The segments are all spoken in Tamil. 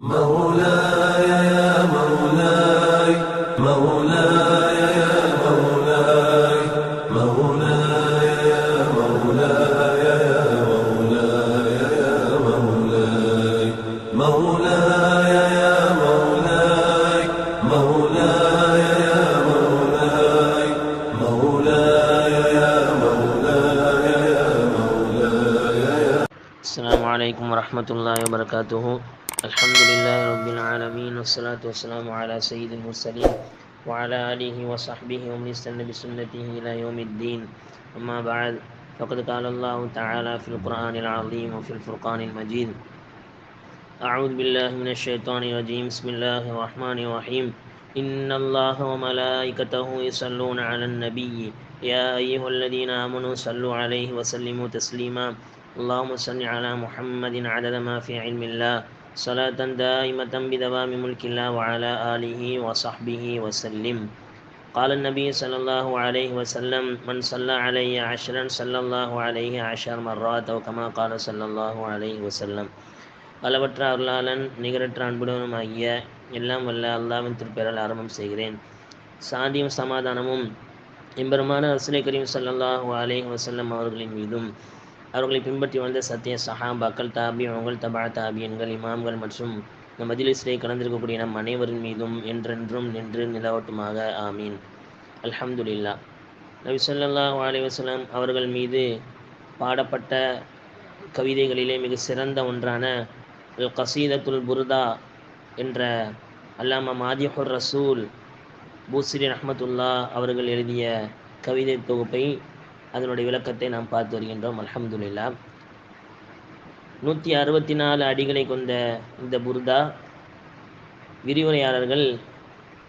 مولاي يا مولاي مولاي يا مولاي مولاي يا مولاي يا مولاي يا مولاي مولاي يا مولاي مولاي يا مولاي مولاي يا مولاي يا مولاي. السلام عليكم ورحمة الله وبركاته. الحمد لله رب العالمين والصلاة والسلام على سيد المرسلين وعلى آله وصحبه ومن استنى بسنته إلى يوم الدين. أما بعد، فقد قال الله تعالى في القرآن العظيم وفي الفرقان المجيد: أعوذ بالله من الشيطان الرجيم. بسم الله الرحمن الرحيم. إن الله وملائكته يصلون على النبي يا أيها الذين آمنوا صلوا عليه وسلموا تسليما. اللهم صل على محمد عدد ما في علم الله صلاة دائمة بدوام ملك الله وعلى آله وصحبه وسلم. قال النبي صلى الله عليه وسلم: من صلى علي 10 صلى الله عليه 10 مرات، أو كما قال صلى الله عليه وسلم. அளவற்ற அருளாளன் நிகரற்ற அன்புடனும் ஆகிய எல்லாம் வல்ல அல்லாஹ்வின் திருப்பெயரால் ஆரம்பம் செய்கிறேன். சாந்தியும் சமாதானமும் எம்பெருமான ரசூலை கரீம் ஸல்லல்லாஹு அலைஹி வஸல்லம் அவர்களின் மீதும், அவர்களை பின்பற்றி வந்த சத்திய சஹாபாக்கள், தாபியீன்கள், தபா தாபியீன்கள், இமாம்கள் மற்றும் நம் மஜ்லிஸிலே கலந்திருக்கக்கூடிய நம் அனைவரின் மீதும் என்றென்றும் நின்று நிலவட்டுமாக. ஆமீன். அல்ஹம்துலில்லாஹ். நபி ஸல்லல்லாஹு அலைஹி வஸல்லம் அவர்கள் மீது பாடப்பட்ட கவிதைகளிலே மிக சிறந்த ஒன்றான அல் கசீதத்துல் புர்தா என்ற அல்லாமா மாதிஹுர் ரசூல் பூசிரி ரஹ்மத்துல்லா அவர்கள் எழுதிய கவிதை தொகுப்பை, அதனுடைய விளக்கத்தை நாம் பார்த்து வருகின்றோம். அல்ஹம்துலில்லாஹ். 164 அடிகளை கொண்ட இந்த புர்தா, விரிவுரையாளர்கள்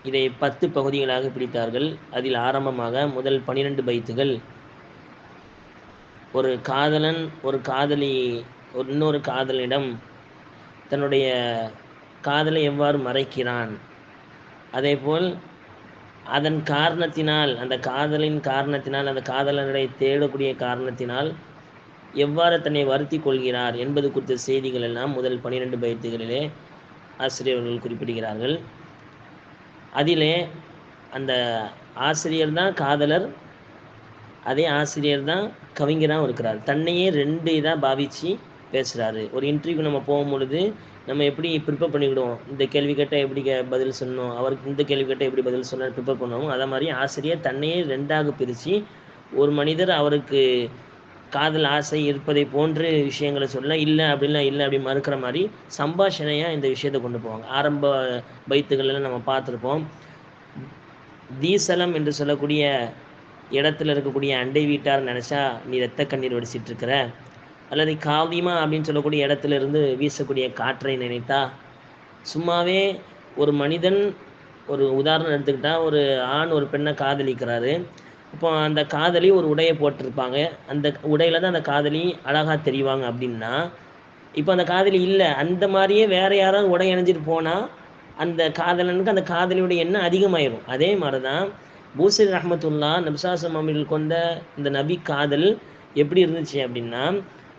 இதை 10 பகுதிகளாக பிரித்தார்கள். அதில் ஆரம்பமாக முதல் 12 பைத்துகள் ஒரு காதலன் ஒரு காதலி இன்னொரு காதலனிடம் தன்னுடைய காதலை எவ்வாறு மறைக்கிறான், அதேபோல் அதன் காரணத்தினால், அந்த காதலின் காரணத்தினால், அந்த காதலனை தேடக்கூடிய காரணத்தினால் எவ்வாறு தன்னை வருத்தி கொள்கிறார் என்பது குறித்த செய்திகள் எல்லாம் முதல் 12 பைத்துகளிலே ஆசிரியர்கள் குறிப்பிடுகிறார்கள். அதிலே அந்த ஆசிரியர் தான் காதலர், அதே ஆசிரியர் தான் கவிஞராகவும் இருக்கிறார். தன்னையே 2 இதாக பாவித்து பேசுகிறாரு. ஒரு இன்டர்வியூக்கு நம்ம போகும் பொழுது நம்ம எப்படி ப்ரிப்பேர் பண்ணிக்கிடுவோம், இந்த கேள்வி கேட்டால் எப்படி பதில் சொல்லணும், அவருக்கு இந்த கேள்வி கேட்டால் எப்படி பதில் சொன்னால் ப்ரிப்பேர் பண்ணுவோம். அதே மாதிரி ஆசிரியர் தன்னையே 2ஆக பிரித்து, ஒரு மனிதர் அவருக்கு காதல் ஆசை இருப்பதை போன்று விஷயங்களை சொல்ல, இல்லை அப்படிலாம் இல்லை அப்படி மறுக்கிற மாதிரி சம்பாஷணையாக இந்த விஷயத்தை கொண்டு போவாங்க. ஆரம்ப பைத்துகளெல்லாம் நம்ம பார்த்துருப்போம். தீசலம் என்று சொல்லக்கூடிய இடத்துல இருக்கக்கூடிய அண்டை வீட்டார் நினச்சா நீ ரத்த கண்ணீர் வடிச்சிட்டு இருக்கிற, அல்லது காவிமா அப்படின்னு சொல்லக்கூடிய இடத்துல இருந்து வீசக்கூடிய காற்றை நினைத்தா, சும்மாவே ஒரு மனிதன், ஒரு உதாரணம் எடுத்துக்கிட்டால், ஒரு ஆண் ஒரு பெண்ணை காதலிக்கிறாரு. இப்போ அந்த காதலி ஒரு உடையை போட்டிருப்பாங்க, அந்த உடையில தான் அந்த காதலி அழகாக தெரிவாங்க. அப்படின்னா இப்போ அந்த காதலி இல்லை, அந்த மாதிரியே வேறு யாராவது உடை அணிஞ்சிட்டு போனால் அந்த காதலனுக்கு அந்த காதலியுடைய எண்ணம் அதிகமாயிடும். அதே மாதிரி தான் பூசிரி ரஹ்மத்துல்லா நபிசாசம் அவர்கள் கொண்ட இந்த நபி காதல் எப்படி இருந்துச்சு அப்படின்னா,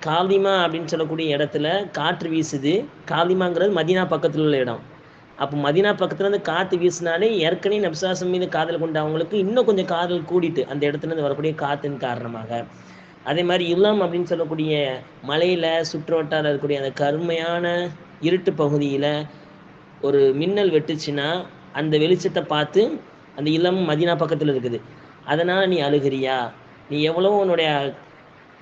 காலிமா அப்படின்னு சொல்லக்கூடிய இடத்துல காற்று வீசுது. காலிமாங்கிறது மதீனா பக்கத்தில் உள்ள இடம். அப்போ மதீனா பக்கத்தில் இருந்து காற்று வீசினாலே ஏற்கனவே நபிசாசம் மீது காதல் கொண்ட அவங்களுக்கு இன்னும் கொஞ்சம் காதல் கூடிட்டு அந்த இடத்துலேருந்து வரக்கூடிய காற்றின் காரணமாக. அதே மாதிரி இல்லாம் அப்படின்னு சொல்லக்கூடிய மலையில் சுற்றுவட்டார இருக்கக்கூடிய அந்த கருமையான இருட்டு பகுதியில் ஒரு மின்னல் வெட்டுச்சுன்னா அந்த வெளிச்சத்தை பார்த்து, அந்த இளம் மதீனா பக்கத்தில் இருக்குது, அதனால் நீ அழுகிறியா, நீ எவ்வளோ உன்னுடைய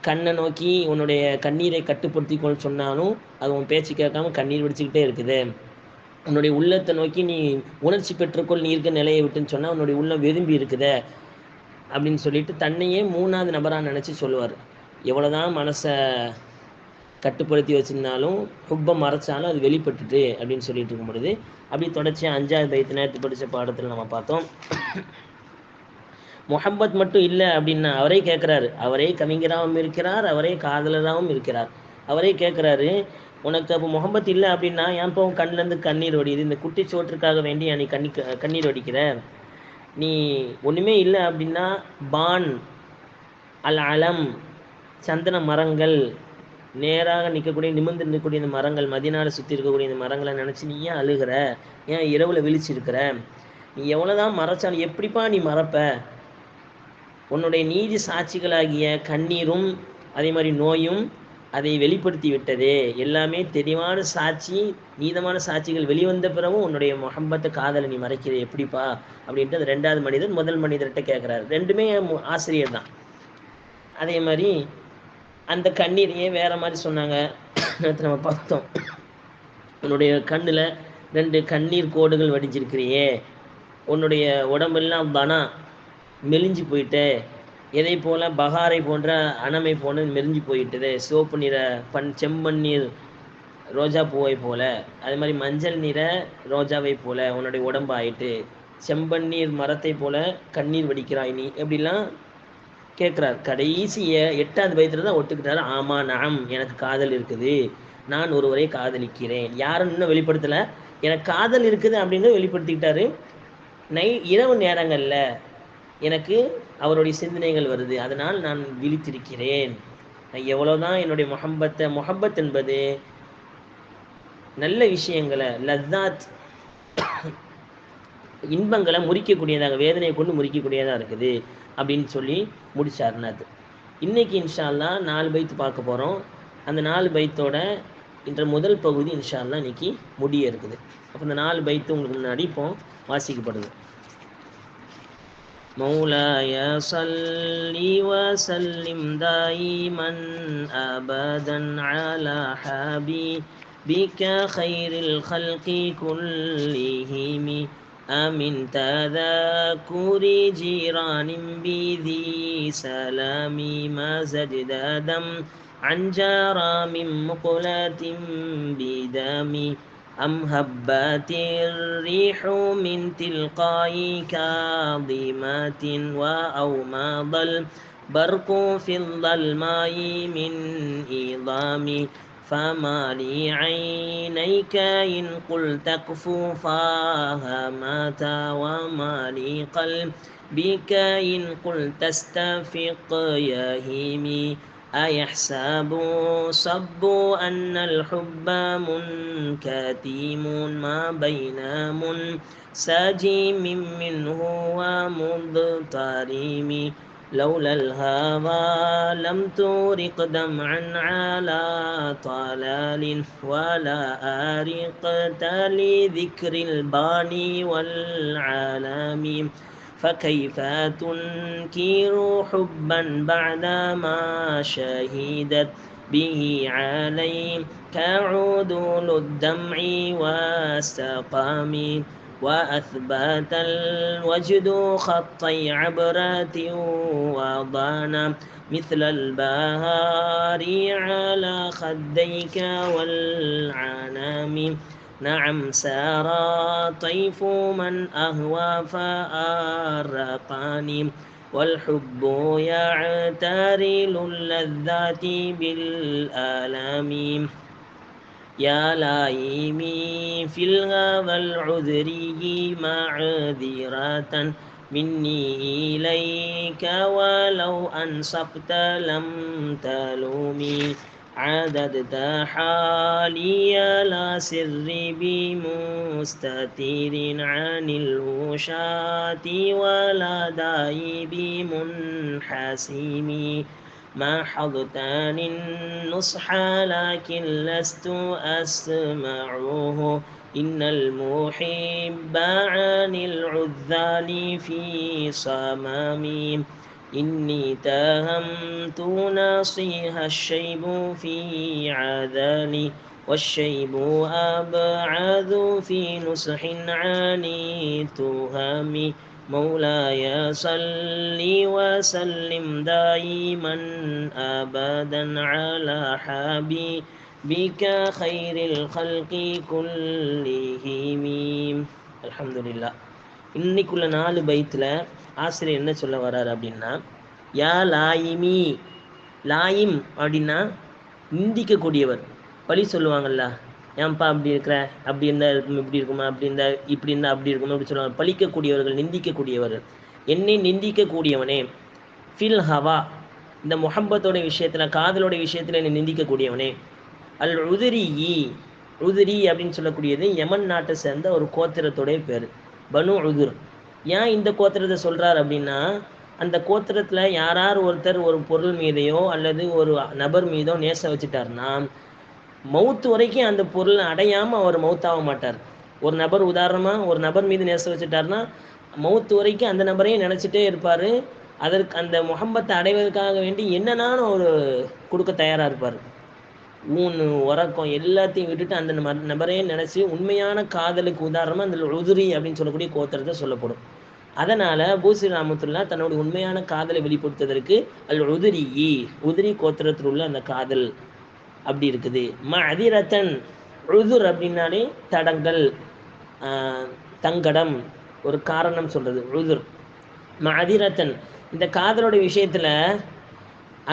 கண்ணை நோக்கி உன்னுடைய கண்ணீரை கட்டுப்படுத்திக்கொள் சொன்னாலும் அது உன் பேச்சு கேட்காம கண்ணீர் வெடிச்சுக்கிட்டே இருக்குது. உன்னுடைய உள்ளத்தை நோக்கி நீ உணர்ச்சி பெற்றுக்கொள், நீ இருக்க நிலையை விட்டுன்னு சொன்னால் உன்னுடைய உள்ளம் விரும்பி இருக்குதே அப்படின்னு சொல்லிட்டு தன்னையே 3ஆவது நபராக நினச்சி சொல்லுவார். எவ்வளோதான் மனசை கட்டுப்படுத்தி வச்சுருந்தாலும், ஹுப்பை மறைச்சாலும் அது வெளிப்பட்டுட்டு அப்படின்னு சொல்லிட்டு இருக்கும் பொழுது, அப்படி தொடர்ச்சியாக 5ஆவது பைத்து நேரத்து படித்த பாடத்தில் நம்ம பார்த்தோம். முஹப்பத் மட்டும் இல்லை அப்படின்னா அவரே கேட்குறாரு, அவரே கவிஞராகவும் இருக்கிறார், அவரே காதலராகவும் இருக்கிறார். அவரே கேட்குறாரு, உனக்கு அப்போ முஹப்பத் இல்லை அப்படின்னா ஏன் இப்போ கண்ணிலேருந்து கண்ணீர் வடியுது, இந்த குட்டி சோற்றுக்காக வேண்டி நீ கண்ணீர் வடிக்கிற, நீ ஒன்றுமே இல்லை அப்படின்னா பான் அல் அலம் சந்தன மரங்கள் நேராக நிற்கக்கூடிய நிமிர்ந்து நிற்கக்கூடிய இந்த மரங்கள், மதினால சுற்றி இருக்கக்கூடிய இந்த மரங்களை நினச்சி நீ ஏன் அழுகிற? ஏன் இரவில் விழிச்சிருக்கிற? நீ எவ்வளோதான் மறைச்சாலும் எப்படிப்பா நீ மறப்ப? உன்னுடைய நீதி சாட்சிகளாகிய கண்ணீரும் அதே மாதிரி நோயும் அதை வெளிப்படுத்தி விட்டதே. எல்லாமே தெளிவான சாட்சி, நீதமான சாட்சிகள் வெளிவந்த பிறகும் உன்னுடைய முஹப்பத்தை, காதலை நீ மறைக்கிற எப்படிப்பா அப்படின்ட்டு அந்த 2வது மனிதர் முதல் மனிதர்கிட்ட கேட்குறாரு. 2மே ஆசிரியர் தான். அதே மாதிரி அந்த கண்ணீரையே வேற மாதிரி சொன்னாங்க. நேற்று நம்ம பார்த்தோம், உன்னுடைய கண்ணில் 2 கண்ணீர் கோடுகள் வடிஞ்சிருக்கிறியே, உன்னுடைய உடம்பெல்லாம் பனா மெலிஞ்சு போயிட்டு, எதை போல பகாரை போன்ற அணமை போன மெலிஞ்சு போயிட்டது, சிவப்பு நிற செம்பன்னீர் ரோஜா பூவை போல, அதே மாதிரி மஞ்சள் நிற ரோஜாவை போல உன்னுடைய உடம்பு ஆயிட்டு, செம்பன்னீர் மரத்தை போல கண்ணீர் வடிக்கிறாய் நீ, எப்படிலாம் கேட்குறார். கடைசி 8வது வயதுல தான் ஒத்துக்கிட்டாரு. ஆமா நாம், எனக்கு காதல் இருக்குது, நான் ஒருவரை காதலிக்கிறேன். யாரும் இன்னும் வெளிப்படுத்தலை, எனக்கு காதல் இருக்குது அப்படின்னு வெளிப்படுத்திக்கிட்டாரு. இரவு நேரங்களில் எனக்கு அவருடைய சிந்தனைகள் வருது, அதனால் நான் விழித்திருக்கிறேன். எவ்வளோதான் என்னுடைய முஹப்பத் என்பது நல்ல விஷயங்களை, லத்தாத் இன்பங்களை முறிக்கக்கூடியதாக, வேதனையை கொண்டு முறிக்கக்கூடியதாக இருக்குது அப்படின்னு சொல்லி முடிச்சாருனாது. இன்னைக்கு இன்ஷா அல்லாஹ் 4 பைத்து பார்க்க போகிறோம். அந்த 4 பைத்தோட இன்ற முதல் பகுதி இன்ஷா அல்லாஹ் இன்னைக்கு முடிய இருக்குது. அப்போ இந்த 4 பைத்து உங்களுக்கு முன்னாடி இப்போ வாசிக்கப்படுது. مولاي صل وسلم دائما أبدا على حبيبك خير الخلق كلهم أمن تذكر جيران بذي سلام ما زجد دم عن جرى من مقلة بدم أم هبت الريح من تلقاء كاظمات وأومض البرق في الظلماء من إظام فما لعينيك إن قلت اكفوا فاهمات وما لقلبك إن قلت استفق يهيمي أيحسب صب أن الحب منكتيم ما بين منسجم منه ومضطرم لولا الهوى لم ترق دمعا على طلال ولا أرقت لذكر الباني والعالم فكيف تنكر حبا بعدما شهدت به عليك عدول الدمع والسقام وأثبت الوجد خطي عبرة وضانا مثل البهار على خديك والعنام نعم سارى طيف من أهوى فأرقاني والحب يعترل اللذات بالآلام يا لايمي في الهوى العذري معذرة مني إليك ولو أنصفت لم تلومي عددت حالي لا سر بمستتير عن الوشاة ولا داعي بمنحسم ما حضتني النصح لكن لست أسمعه إن المحب عن العذال في صمامي إني تهمت نصيح الشيب في عذالي والشيب أبعد في نصح عن تهامي مولاي صل وسلم دائما أبدا على حبيبك خير الخلق كلهم الحمد لله. இன்னைக்குள்ள 4 பைத்துல ஆசிரியர் என்ன சொல்ல வர்றாரு அப்படின்னா, யா லாயிமி, லாயிம் அப்படின்னா நிந்திக்கக்கூடியவர், பழி சொல்லுவாங்கல்ல, ஏன்பா அப்படி இருக்கிற, அப்படி இருந்தால் இருக்கும், இப்படி இருக்குமா, அப்படி இருந்தால் இப்படி இருந்தால் அப்படி இருக்குமா, அப்படி சொல்லுவாங்க. பழிக்கக்கூடியவர்கள், நிந்திக்கக்கூடியவர்கள். என்னை நிந்திக்கக்கூடியவனே, ஃபில் ஹவா, இந்த முஹப்பத்தோட விஷயத்துல, காதலோட விஷயத்துல என்னை நிந்திக்கக்கூடியவனே. அல் உதிரி, உதிரி அப்படின்னு சொல்லக்கூடியது யமன் நாட்டை சேர்ந்த ஒரு கோத்திரத்துடைய பேர், பனு உதுர். ஏன் இந்த கோத்திரத்தை சொல்றார் அப்படின்னா, அந்த கோத்திரத்துல யாரார் ஒருத்தர் ஒரு பொருள் மீதையோ அல்லது ஒரு நபர் மீதோ நேசம் வச்சுட்டாருன்னா, மவுத்து வரைக்கும் அந்த பொருளை அடையாம அவர் மவுத்தாக மாட்டார். ஒரு நபர் உதாரணமா ஒரு நபர் மீது நேசம் வச்சுட்டாருன்னா, மவுத்து வரைக்கும் அந்த நபரையும் நினைச்சிட்டே இருப்பாரு. அதற்கு அந்த முஹப்பத்தை அடைவதற்காக வேண்டி என்னன்னாலும் அவர் கொடுக்க தயாரா இருப்பார். ஊனு உறக்கம் எல்லாத்தையும் விட்டுட்டு அந்த நபரையே நினைச்சு உண்மையான காதலுக்கு உதாரணமா அந்த உதுரி அப்படின்னு சொல்லக்கூடிய கோத்திரத்தை சொல்லப்படும். அதனால பூசி ரஹ்மத்துல்லாஹ் தன்னுடைய உண்மையான காதலை வெளிப்படுத்துவதற்கு அல் உதுரி, உதிரி கோத்திரத்தில் உள்ள அந்த காதல் அப்படி இருக்குது. மஅதிரத்தன், உதுர் அப்படின்னாலே தடங்கள், தங்கடம், ஒரு காரணம் சொல்றது உதுர். மஅதிரத்தன், இந்த காதலோட விஷயத்துல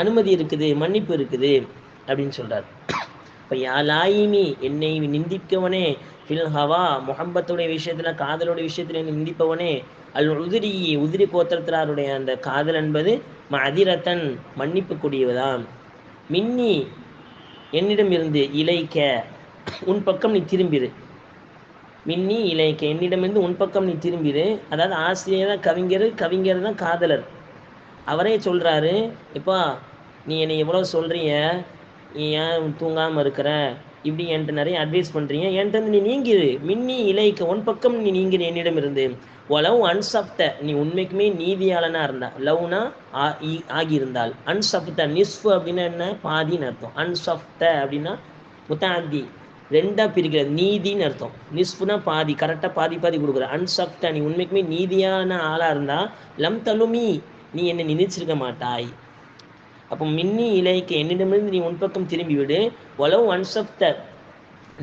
அனுமதி இருக்குது, மன்னிப்பு இருக்குது அப்படின்னு சொல்றார். இப்போ யா லாயிமி, என்னை நிந்திக்கவனே, ஃபில் ஹவா, முஹப்பத்துடைய விஷயத்துல, காதலுடைய விஷயத்துல என்னை நிந்திப்பவனே, அல் உதிரி, உதிரி கோத்திரத்தாருடைய அந்த காதல் என்பது மஅதிரத்தன், மன்னிப்பு கூடியவதாம். மின்னி, என்னிடம் இருந்து, இலைக்க, உன் பக்கம் நீ திரும்பிடு. மின்னி இலைக்க, என்னிடமிருந்து உன் பக்கம் நீ திரும்பிடு. அதாவது ஆசிரியர் தான் கவிஞர், கவிஞர் தான் காதலர். அவரே சொல்றாரு, இப்போ நீ என்னை எவ்வளோ சொல்றீங்க, நீ ஏன் தூங்காமல் இருக்கிற, இப்படி என்கிட்ட நிறைய அட்வைஸ் பண்ணுறீங்க, என்கிட்ட நீ நீங்கிரு. மின்னி இலைக்க, உன் பக்கம் நீ நீங்கிரு என்னிடம் இருந்து. லவ் அன்சப்த, நீ உண்மைக்குமே நீதியாளனா இருந்தா, லவ்னா ஆகியிருந்தால், அன்சப்த நிஸ்ஃபு அப்படின்னா என்ன, பாதின்னு அர்த்தம். அன்சப்த அப்படின்னா முத்தாதி, ரெண்டா பிரிக்கிறது, நீதின்னு அர்த்தம். நிஸ்ஃபுனா பாதி, கரெக்டாக பாதி பாதி கொடுக்குற. அன்சப்த, நீ உண்மைக்குமே நீதியான ஆளா இருந்தா, லம் தலுமி, நீ என்னை நினைச்சிருக்க மாட்டாய். அப்போ மின்னி இலைக்கு, என்னிடமிருந்து நீ உன் பக்கம் திரும்பி விடு. ஒலவு அன்சப்த,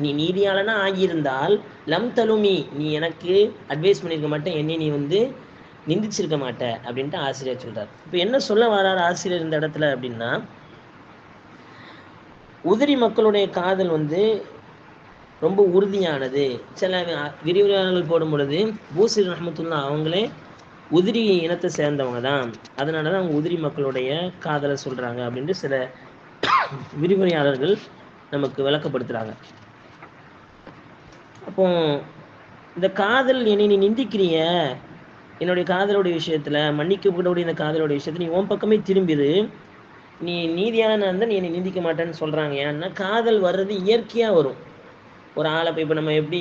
நீ நீதியாளனா ஆகியிருந்தால், லம் தலுமி, நீ எனக்கு அட்வைஸ் பண்ணியிருக்க மாட்டேன், என்னை நீ நிந்திச்சிருக்க மாட்ட அப்படின்ட்டு ஆசிரியர் சொல்றார். இப்போ என்ன சொல்ல வரார் ஆசிரியர் இந்த இடத்துல அப்படின்னா, உதிரி மக்களுடைய காதல் ரொம்ப உறுதியானது. சில விரிவுரையாளர்கள் போடும் பொழுது பூசி ரஹ்மத்துல்லாஹ் அவங்களே உதிரி இனத்தை சேர்ந்தவங்க தான், அதனால தான் அவங்க உதிரி மக்களுடைய காதலை சொல்கிறாங்க அப்படின்ட்டு சில விரிவுரையாளர்கள் நமக்கு விளக்கப்படுத்துகிறாங்க. அப்போ இந்த காதல், என்னை நீ நிந்திக்கிறிய, என்னுடைய காதலுடைய விஷயத்தில், மன்னிக்கப்படக்கூடிய இந்த காதலுடைய விஷயத்தில் நீ உன் பக்கமே திரும்பிடு. நீ நீதியான இருந்தால் நீ என்னை நிந்திக்க மாட்டேன்னு சொல்கிறாங்க. ஏன்னா காதல் வர்றது இயற்கையாக வரும். ஒரு ஆளை இப்போ நம்ம எப்படி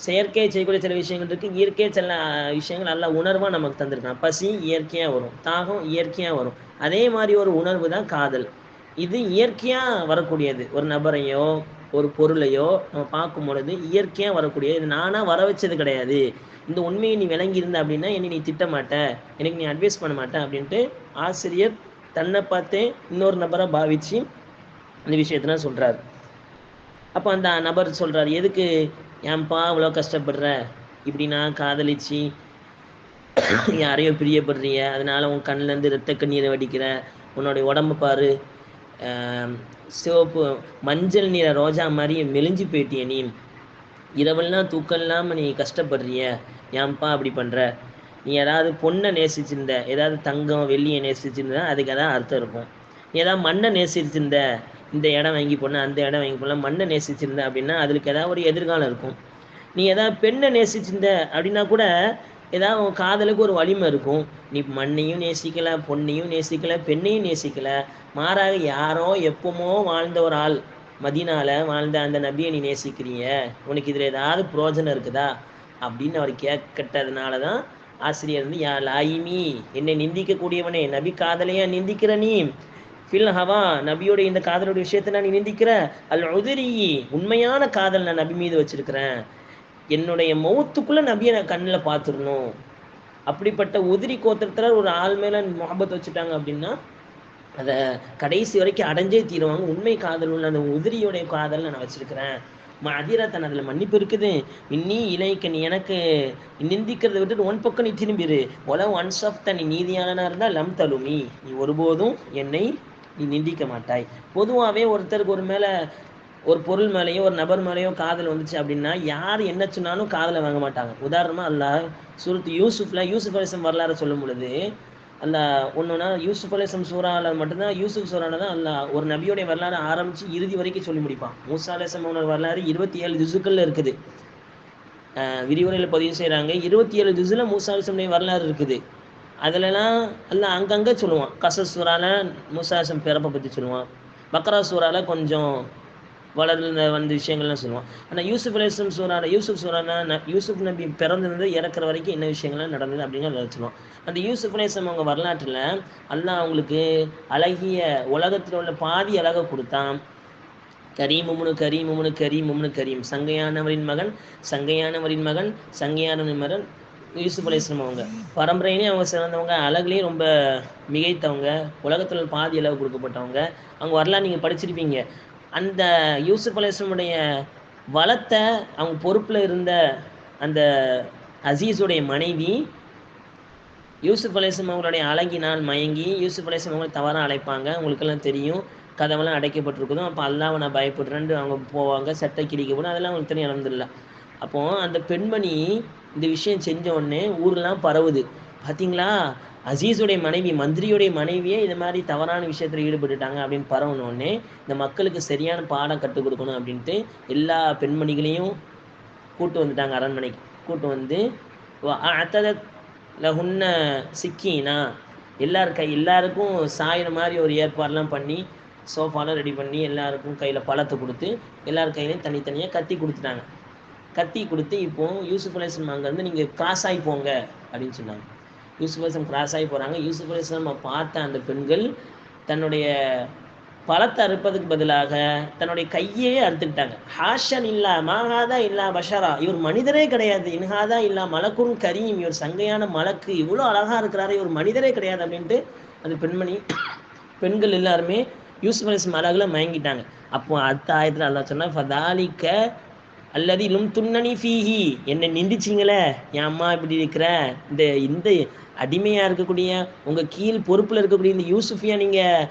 செயற்கையை செய்யக்கூடிய சில விஷயங்கள் இருக்குது, இயற்கையாக சில விஷயங்கள் நல்லா உணர்வாக நமக்கு தந்திருக்கான். பசி இயற்கையாக வரும், தாகம் இயற்கையாக வரும். அதே மாதிரி ஒரு உணர்வு தான் காதல். இது இயற்கையாக வரக்கூடியது. ஒரு நபரையோ ஒரு பொருளையோ நம்ம பார்க்கும் பொழுது இயற்கையாக வரக்கூடியது. இது நானாக வர வச்சது கிடையாது. இந்த உண்மையை நீ விளங்கி இருந்த அப்படின்னா என்னை நீ திட்ட மாட்ட, எனக்கு நீ அட்வைஸ் பண்ண மாட்டேன் அப்படின்ட்டு ஆசிரியர் தன்னை பார்த்தே இன்னொரு நபரை பாவிச்சு இந்த விஷயத்தான் சொல்கிறார். அப்போ அந்த நபர் சொல்கிறார், எதுக்கு ஏன்பா இவ்வளோ கஷ்டப்படுற, இப்படி நான் காதலிச்சு யாரையோ பிரியப்படுறிய, அதனால உன் கண்ணிலேருந்து இரத்த கண்ணீரை வடிக்கிற, உன்னுடைய உடம்பு பாரு, சிவப்பு மஞ்சள் நிற ரோஜா மாதிரி மெலிஞ்சு போயிட்டிய, நீ இரவெல்லாம் தூக்கம் இல்லாமல் நீ கஷ்டப்படுறிய, ஏன்பா அப்படி பண்ணுற. நீ ஏதாவது பொண்ணை நேசிச்சிருந்த, ஏதாவது தங்கம் வெள்ளியை நேசிச்சிருந்தா அதுக்கு அதான் அர்த்தம் இருக்கும். நீ ஏதாவது மண்ணை நேசிச்சிருந்த, இந்த இடம் வாங்கி போன அந்த இடம் வாங்கி போன மண்ணை நேசிச்சிருந்த அப்படின்னா அதுக்கு ஏதாவது ஒரு எதிர்காலம் இருக்கும். நீ ஏதாவது பெண்ணை நேசிச்சிருந்த அப்படின்னா கூட ஏதாவது உன் காதலுக்கு ஒரு வலிமை இருக்கும். நீ மண்ணையும் நேசிக்கலை, பொண்ணையும் நேசிக்கலை, பெண்ணையும் நேசிக்கலை, மாறாக யாரோ எப்பமோ வாழ்ந்த ஒரு ஆள், மதீனால வாழ்ந்த அந்த நபியை நீ நேசிக்கிறீங்க, உனக்கு இதில் ஏதாவது புரோஜனம் இருக்குதா அப்படின்னு அவர் கேட்டதுனால தான் ஆசிரியர் யா லாயிமி, என்னை நிந்திக்கக்கூடியவனே, நபி காதலையா நிந்திக்கிற நீ, ஃபில் ஹவா, நபியோட இந்த காதலுடைய விஷயத்தை நான் நிந்திக்கிற, அல் உதிரி, உண்மையான காதல் நான் நபி மீது வச்சிருக்கிறேன், என்னுடைய மௌத்துக்குள்ள நபியை நான் கண்ணில் பார்த்துடணும். அப்படிப்பட்ட உதிரி கோத்திரத்தில் ஒரு ஆள் மேலே முஹப்பத் வச்சுட்டாங்க அப்படின்னா அதை கடைசி வரைக்கும் அடைஞ்சே தீருவாங்க. உண்மை காதல் உள்ள அந்த உதிரியோடைய காதல் நான் வச்சிருக்கிறேன். அதிரத்தன், அதில் மன்னிப்பு இருக்குது. இன்னி இலைக்க, நீ எனக்கு நிந்திக்கிறத விட்டுட்டு ஒன் பக்கம் நீ திரும்பிடு. உலக ஒன்சப்த, நீ நீதியாளனா இருந்தால் லம் தலுமி, நீ ஒருபோதும் என்னை நீ நிந்திக்க மாட்டாய். பொதுவாகவே ஒருத்தருக்கு ஒரு பொருள் மேலேயோ ஒரு நபர் மேலேயோ காதல் வந்துச்சு அப்படின்னா யார் என்ன சொன்னாலும் காதலை வாங்க மாட்டாங்க. உதாரணமாக அல்லாஹ் சூரத்து யூசுஃப் அலைஹிஸ்ஸலாம் வரலாறு சொல்லும் பொழுது அல்லாஹ் ஒன்றுனா யூசுப் அலைஹிஸ்ஸலாம் சூறாவில் மட்டும்தான், யூசுப் சூறாவில் தான் அல்லாஹ் ஒரு நபியோடைய வரலாறு ஆரம்பித்து இறுதி வரைக்கும் சொல்லி முடிப்பான். மூசா அலைஹிஸ்ஸலாம் வரலாறு 27 ஜுஸுக்களில் இருக்குது. விரிவுரையில் பதிவு செய்கிறாங்க, 27 ஜுஸில் மூசா அலைஹிஸ்ஸலாமுடைய வரலாறு இருக்குது. அதிலலாம் எல்லாம் அங்கங்கே சொல்லுவான். கசஸ் சூறாவில் மூசா அலைஹிஸ்ஸலாம் பிறப்பை பற்றி சொல்லுவான். பக்ரா சூறாவில் கொஞ்சம் வளர்ந்த வந்த விஷயங்கள்லாம் சொல்லுவான். ஆனால் யூசுப் அலைஹிஸ்ஸலாம் சூறாவில் யூசுப் நபி பிறந்திருந்து இறக்குற வரைக்கும் என்ன விஷயங்கள்லாம் நடந்தது அப்படிங்கிறத சொல்லுவான். அந்த யூசுப் அலைஹிஸ்ஸலாம் அவங்க வரலாற்றில் அல்லாஹ் அவங்களுக்கு அழகிய உலகத்தில் உள்ள பாதி அழகை கொடுத்தான். கரீம் சங்கையானவரின் மகன் யூசுப் அலைஹிஸ்ஸலாம் அவங்க பரம்பரையிலேயே அவங்க சிறந்தவங்க, அழகுலேயும் ரொம்ப மிகைத்தவங்க, உலகத்தில் பாதி அளவு கொடுக்கப்பட்டவங்க. அவங்க வரலாறு நீங்கள் படிச்சிருப்பீங்க. அந்த யூசுப் அலைஹிஸ்ஸலாமுடைய வளத்தை அவங்க பொறுப்பில் இருந்த அந்த அசீஸுடைய மனைவி யூசுப் அலைஹிஸ்ஸலாம் அவங்களுடைய அழகினால் மயங்கி யூசுப் அலைஹிஸ்ஸலாம் அவங்களை தவறாக அழைப்பாங்க. உங்களுக்கெல்லாம் தெரியும், கதவெல்லாம் அடைக்கப்பட்டிருக்குதும். அப்போ அல்லாஹ்வை நான் பயப்படுறேன்னு அவங்க போவாங்க, சட்டை கிழிக்கப்படும், அதெல்லாம் அவங்களுக்கு தெரியும். அல்ஹம்துலில்லாஹ். அப்போது அந்த பெண்மணி இந்த விஷயம் செஞ்ச உடனே ஊரெலாம் பரவுது. பார்த்தீங்களா, அசீஸுடைய மனைவி, மந்திரியுடைய மனைவியே இது மாதிரி தவறான விஷயத்தில் ஈடுபட்டுட்டாங்க அப்படின்னு பரவுனோடனே இந்த மக்களுக்கு சரியான பாடம் கற்றுக் கொடுக்கணும் அப்படின்ட்டு எல்லா பெண்மணிகளையும் கூட்டு வந்துட்டாங்க. அரண்மனைக்கு கூட்டு வந்து அத்ததத் லஹுன்ன சிக்கீனா, எல்லாருக்கும் சாயிற மாதிரி ஒரு ஏற்பாடெலாம் பண்ணி சோஃபாலாம் ரெடி பண்ணி எல்லாருக்கும் கையில் பழத்தை கொடுத்து எல்லார் கையிலையும் தனித்தனியாக கத்தி கொடுத்துட்டாங்க. கத்தி கொடுத்து இப்போது யூசுப் அலைஹிஸ்ஸலாம் அங்கேருந்து நீங்கள் கிராஸ் ஆகி போங்க அப்படின்னு சொன்னாங்க. யூசுப் அலைஹிஸ்ஸலாம் கிராஸ் ஆகி போகிறாங்க. யூசுப் அலைஹிஸ்ஸலாம் பார்த்த அந்த பெண்கள் தன்னுடைய பழத்தை அறுப்பதுக்கு பதிலாக தன்னுடைய கையே அறுத்துக்கிட்டாங்க. ஹாஷன் இல்லா மாஹாதா இல்லா பஷரா, இவர் மனிதரே கிடையாது. இன்ஹாதா இல்லா மலக்குன் கரீம், இவர் சங்கையான மலக்கு, இவ்வளோ அழகாக இருக்கிறாரு, இவர் மனிதரே கிடையாது அப்படின்ட்டு அந்த பெண்கள் எல்லாருமே யூசுப் அலைஹிஸ்ஸலாம் அழகில் மயங்கிட்டாங்க. அப்போ அடுத்த ஆயத்தில் அல்லாஹ் சொன்னா, ஃபதாலிக்க அல்லது துன்னனி ஃபீஹி, என்னை நிந்திச்சிங்களே, என் அம்மா இப்படி இருக்கிற இந்த அடிமையாக இருக்கக்கூடிய உங்கள் கீழ் பொறுப்பில் இருக்கக்கூடிய இந்த யூசுஃபியா நீங்கள்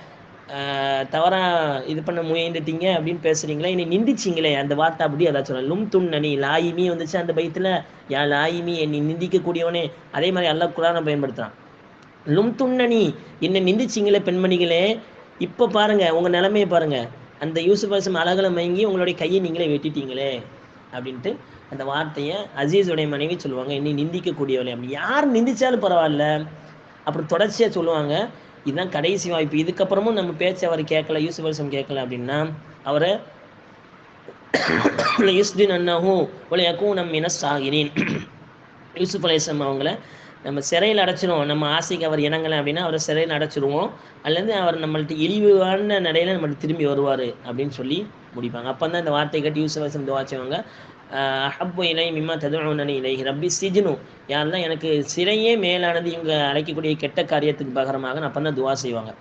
தவறாக இது பண்ண முயன்றுட்டீங்க அப்படின்னு பேசுகிறீங்களா, என்னை நிந்திச்சிங்களே, அந்த வார்த்தை அப்படி அதான் சொல்லலாம். துன்னனி லாயிமி வந்துச்சு அந்த பைத்தில், யா லாயிமி என்னை நிந்திக்கக்கூடியவனே. அதே மாதிரி அல்லாஹ் குர்ஆனை பயன்படுத்துகிறான். துன்னனி என்னை நிந்திச்சிங்களே பெண்மணிகளே, இப்போ பாருங்கள் உங்கள் நிலைமையை பாருங்கள், அந்த யூசுப் அலைஹிஸ்ஸலாம் அழகில் மயங்கி உங்களுடைய கையை நீங்களே வெட்டிட்டீங்களே அப்படின்ட்டு அந்த வார்த்தையை அசீஸுடைய மனைவி சொல்லுவாங்க, என்னை நிந்திக்கக்கூடியவளே. அப்படி யார் நிந்திச்சாலும் பரவாயில்ல. அப்புறம் தொடர்ச்சியாக சொல்லுவாங்க, இதுதான் கடைசி வாய்ப்பு, இதுக்கப்புறமும் நம்ம பேச்சு அவர் கேட்கல, யூசுப் அலைஹிஸ்ஸலாம் கேட்கல அப்படின்னா அவரை யுஸ்தின் அன்னஹு வல யகூன மினஸ் சாகிரீன், யூசுப் அலைஹிஸ்ஸலாம் அவங்கள நம்ம சிறையில் அடைச்சிடுவோம், நம்ம ஆசைக்கு அவர் இணங்கலை அப்படின்னா அவரை சிறையில் அடைச்சிடுவோம், அல்லது அவர் நம்மள்ட்ட இழிவான நடையில் நம்மள்ட்ட திரும்பி வருவார் அப்படின்னு சொல்லி முடிப்பாங்க. அப்போ தான் இந்த வார்த்தை கேட்டு யூசுப் அலைஹிஸ்ஸலாம் துஆ செய்வாங்க, அஹப்பு இலை மிம்மா ததுஊனனி இலைஹி ரப்பி சிஜ்னு, யாரெல்லாம் எனக்கு சிறையே மேலானது இவங்க அழைக்கக்கூடிய கெட்ட காரியத்துக்கு பகரமாக அப்போ தான் துஆ செய்வாங்க.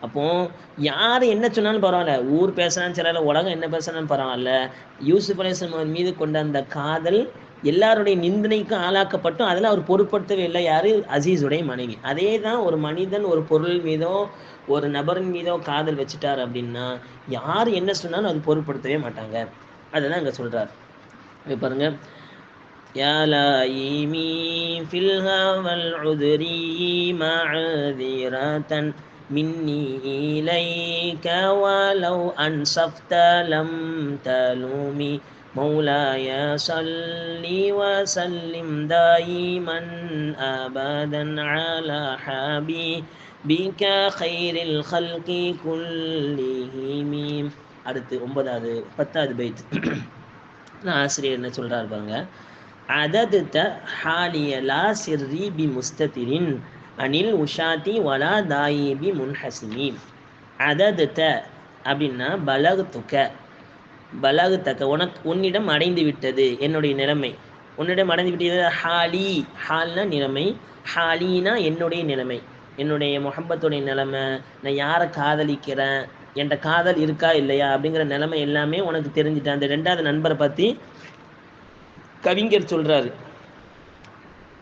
அப்போது யார் என்ன சொன்னாலும் பரவாயில்ல, ஊர் பேசுனாலும் சில உலகம் என்ன பேசுனாலும் பரவாயில்ல, யூசுப் அலைஹிஸ்ஸலாம் மீது கொண்ட அந்த காதல் எல்லாருடைய நிந்தனைக்கும் ஆளாக்கப்பட்டும் அதில் அவர் பொருட்படுத்தவே இல்லை. யார்? அசீஸுடைய மனைவி. அதே தான் ஒரு மனிதன் ஒரு பொருள் மீதோ ஒரு நபரின் மீதோ காதல் வச்சுட்டார் அப்படின்னா யார் என்ன சொன்னாலும் அது பொருட்படுத்தவே மாட்டாங்க. அதுதான் இங்கே சொல்கிறார். பாருங்க, யா லாயிமி ஃபில் ஹவல் உத்ரி மஅதிரதன் மின்னி இலைக வலவ் அன்சஃப்த லம் தலுமி مولاي صل وسلم دائما أبدا على حبيبك خير الخلق كلهم. அடுத்து 9வது 10வது பைத் ஆசிரியர் என்ன சொல்றாரு பாருங்க, அததுத ஹாலிய லா சிர்ரி பி முஸ்ததிரின் அனில் உஷாதி வலா தாயிபி முன்ஹசிமி. அததுத அப்படின்னா பலகுத்தக்க உன்னிடம் அடைந்து விட்டது என்னுடைய நிலைமை, உன்னிடம் அடைந்து விட்டது. ஹாலி, ஹால்னா நிலைமை, ஹாலினா என்னுடைய நிலைமை, என்னுடைய முஹப்பத்துடைய நிலைமை, நான் யாரை காதலிக்கிறேன், என்கிட்ட காதல் இருக்கா இல்லையா அப்படிங்கிற நிலைமை எல்லாமே உனக்கு தெரிஞ்சுட்டேன். அந்த 2வது நண்பரை பற்றி கவிஞர் சொல்கிறாரு.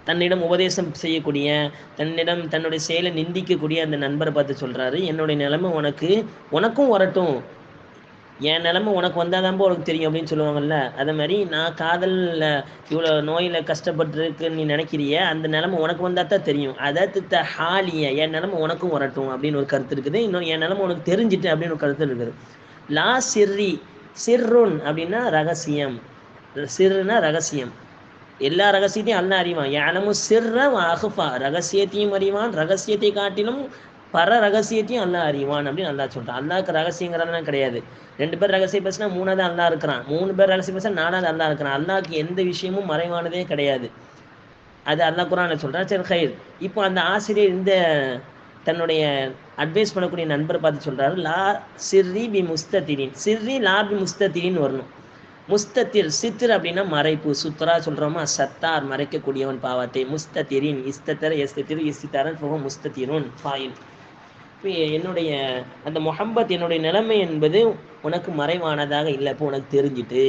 தன்னிடம் உபதேசம் செய்யக்கூடிய, தன்னுடைய செயலை நிந்திக்கக்கூடிய அந்த நண்பரை பார்த்து சொல்கிறாரு, என்னுடைய நிலைமை உனக்கும் வரட்டும், என் நிலைமை உனக்கு வந்தால் தான்ப்போ உனக்கு தெரியும் அப்படின்னு சொல்லுவாங்கல்ல. அதே மாதிரி நான் காதலில் இவ்வளோ நோயில் கஷ்டப்பட்டுருக்குன்னு நீ நினைக்கிறிய, அந்த நிலைமை உனக்கு வந்தால் தான் தெரியும். அதாவது ஹாலிய என் நிலைமை உனக்கும் வரட்டும் அப்படின்னு ஒரு கருத்து இருக்குது. இன்னொன்று என் நிலைமை உனக்கு தெரிஞ்சுட்டு அப்படின்னு ஒரு கருத்து இருக்குது. லா சிர்ரி, சிர்ருன் அப்படின்னா ரகசியம், சிறுனா ரகசியம். எல்லா ரகசியத்தையும் அல்லாஹ் அறிவான். யஅலமு சிர்ர வ அஹ்ஃபா, ரகசியத்தையும் அறிவான், ரகசியத்தை காட்டிலும் பர ரகசியத்தையும் அல்லாஹ் அறிவான் அப்படின்னு அல்லாஹ் சொல்றான். அல்லாஹ்க்கு ரகசியங்கிறதெல்லாம் கிடையாது. 2 பேர் ரகசியம் பேசினா 3வது அல்லாஹ் இருக்கிறான், 3 பேர் ரகசியம் பேசினா 4வது அல்லாஹ் இருக்கிறான். அல்லாஹ்க்கு எந்த விஷயமும் மறைவானதே கிடையாது. அது அல்லாஹ் குர்ஆன்ல சொல்றான். சரி ஹைர். இப்போ அந்த ஆசிரியர் இந்த தன்னுடைய அட்வைஸ் பண்ணக்கூடிய நண்பரை பார்த்து சொல்றாரு, லா சிர்ரி பி முஸ்தத்திரின், சிர்ரி லா பி முஸ்தத்திரின் வரணும். முஸ்தத்திர், சித்திர் அப்படின்னா மறைப்பு, சுத்ரா சொல்கிறோமா, சத்தார் மறைக்கக்கூடியவன் பாவத்தை. முஸ்தத்திரின், இஸ்தத்தர் எஸ்தத்திரு இஸ்தித்தாரன் போக முஸ்தத்திருன் ஃபாயில். இப்போ என்னுடைய அந்த முஹப்பத், என்னுடைய நிலைமை என்பது உனக்கு மறைவானதாக இல்லை, இப்போ உனக்கு தெரிஞ்சுட்டு.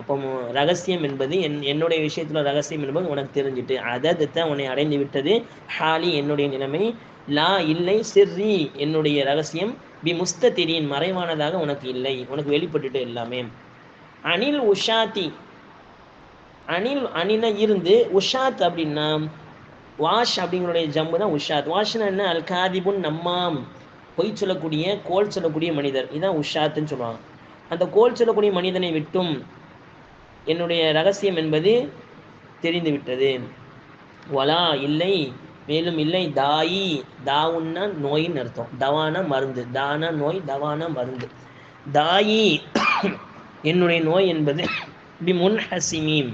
அப்போ ரகசியம் என்பது என்னுடைய விஷயத்தில் ரகசியம் என்பது உனக்கு தெரிஞ்சுட்டு. அதத்தான் உன்னை அடைந்து விட்டது. ஹாலி என்னுடைய நிலைமை, லா இல்லை, சிர்ரி என்னுடைய ரகசியம், பி முஸ்தத்திரின் மறைவானதாக உனக்கு இல்லை, உனக்கு வெளிப்பட்டுட்டு எல்லாமே. அனில் உஷாத்தி, அனில் அணில இருந்து, உஷாத் அப்படின்னா வாஷ் அப்படிங்களுடைய ஜம்பு தான் உஷாத். வாஷ்னா என்ன, அல் காதிபுன் நம்மாம், பொய் சொல்லக்கூடிய கோல் சொல்லக்கூடிய மனிதர், இதுதான் உஷாத்துன்னு சொல்லுவாங்க. அந்த கோல் சொல்லக்கூடிய மனிதனை விட்டும் என்னுடைய ரகசியம் என்பது தெரிந்து விட்டது. வலா இல்லை, மேலும் இல்லை, தாயி, தாவுன்னா நோயின்னு அர்த்தம், தவானா மருந்து, தானா நோய், தவானா மருந்து. தாயி என்னுடைய நோய் என்பது பி முன்ஹசிமீம்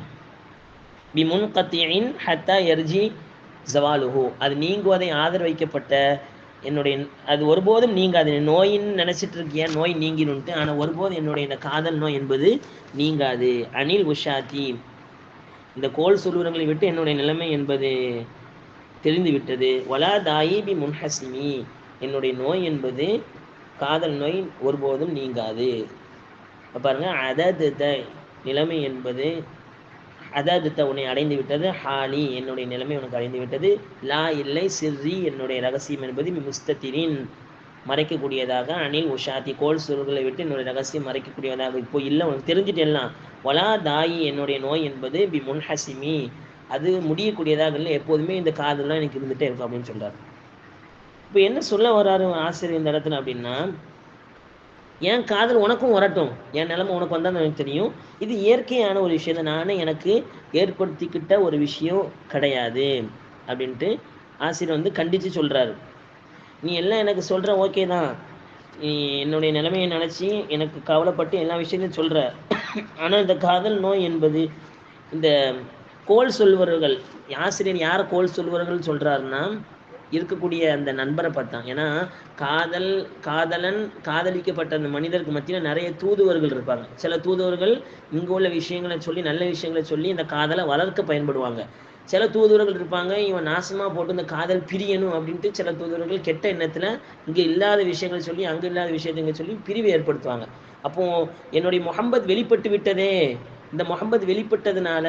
பி முன்கத்தியின் ஹத்தா எர்ஜி ஜவாலுஹு, அது நீங்குவதை ஆதரவைக்கப்பட்ட என்னுடைய, அது ஒருபோதும் நீங்காது. நோயின்னு நினச்சிட்டு இருக்கியா, நோய் நீங்கினுன்ட்டு, ஆனால் ஒருபோதும் என்னுடைய இந்த காதல் நோய் என்பது நீங்காது. அனில் உஷாத்தி, இந்த கோல் சொல்லுவங்களை விட்டு என்னுடைய நிலைமை என்பது தெரிந்து விட்டது. வலா தாயி பி முன்ஹசிமி, என்னுடைய நோய் என்பது காதல் நோய் ஒருபோதும் நீங்காது. பாருங்க, அதத நிலைமை என்பது, அதத உன்னை அடைந்து விட்டது. ஹாலி என்னுடைய நிலைமை உனக்கு அடைந்து விட்டது. லா இல்லை, சிர்ரி என்னுடைய ரகசியம் என்பது முஸ்தத்திரின் மறைக்கக்கூடியதாக, அனில் உஷாத்தி கோல் சுருகளை விட்டு என்னுடைய ரகசியம் மறைக்கக்கூடியதாக இப்போ இல்லை, உனக்கு தெரிஞ்சுட்டு எல்லாம். வலா தாயி என்னுடைய நோய் என்பது பி முன்ஹசிமி, அது முடியக்கூடியதாக இல்லை, எப்போதுமே இந்த காதெல்லாம் எனக்கு இருந்துகிட்டே இருக்கும் அப்படின்னு சொல்றாரு. இப்போ என்ன சொல்ல வர்றாரு ஆசிரியர் இந்த இடத்துல அப்படின்னா, என் காதல் உனக்கும் வரட்டும், என் நிலைமை உனக்கு வந்தால் எனக்கு தெரியும், இது இயற்கையான ஒரு விஷயம் தான், நானே எனக்கு ஏற்படுத்திக்கிட்ட ஒரு விஷயம் கிடையாது அப்படின்ட்டு ஆசிரியர் கண்டித்து சொல்கிறாரு. நீ எல்லாம் எனக்கு சொல்கிற ஓகே தான், நீ என்னுடைய நிலைமையை நினச்சி எனக்கு கவலைப்பட்டு எல்லா விஷயத்தையும் சொல்கிற, ஆனால் இந்த காதல் நோய் என்பது, இந்த கோல் சொல்வர்கள், ஆசிரியர் யாரை கோல் சொல்வர்கள் சொல்கிறாருன்னா இருக்கக்கூடிய அந்த நண்பரை பார்த்தான். ஏன்னா காதலன் காதலிக்கப்பட்ட அந்த மனிதருக்கு மத்தியில் நிறைய தூதுவர்கள் இருப்பாங்க. சில தூதுவர்கள் இங்கே உள்ள விஷயங்களை சொல்லி, நல்ல விஷயங்களை சொல்லி இந்த காதலை வளர்க்க பயன்படுவாங்க. சில தூதுவர்கள் இருப்பாங்க, இவன் நாசமாக போட்டு இந்த காதல் பிரியணும் அப்படின்ட்டு சில தூதுவர்கள் கெட்ட எண்ணத்தில் இங்கே இல்லாத விஷயங்களை சொல்லி அங்கே இல்லாத விஷயத்தை சொல்லி பிரிவு ஏற்படுத்துவாங்க. அப்போது என்னுடைய முஹப்பத் வெளிப்பட்டு விட்டதே, இந்த முஹப்பத் வெளிப்பட்டதுனால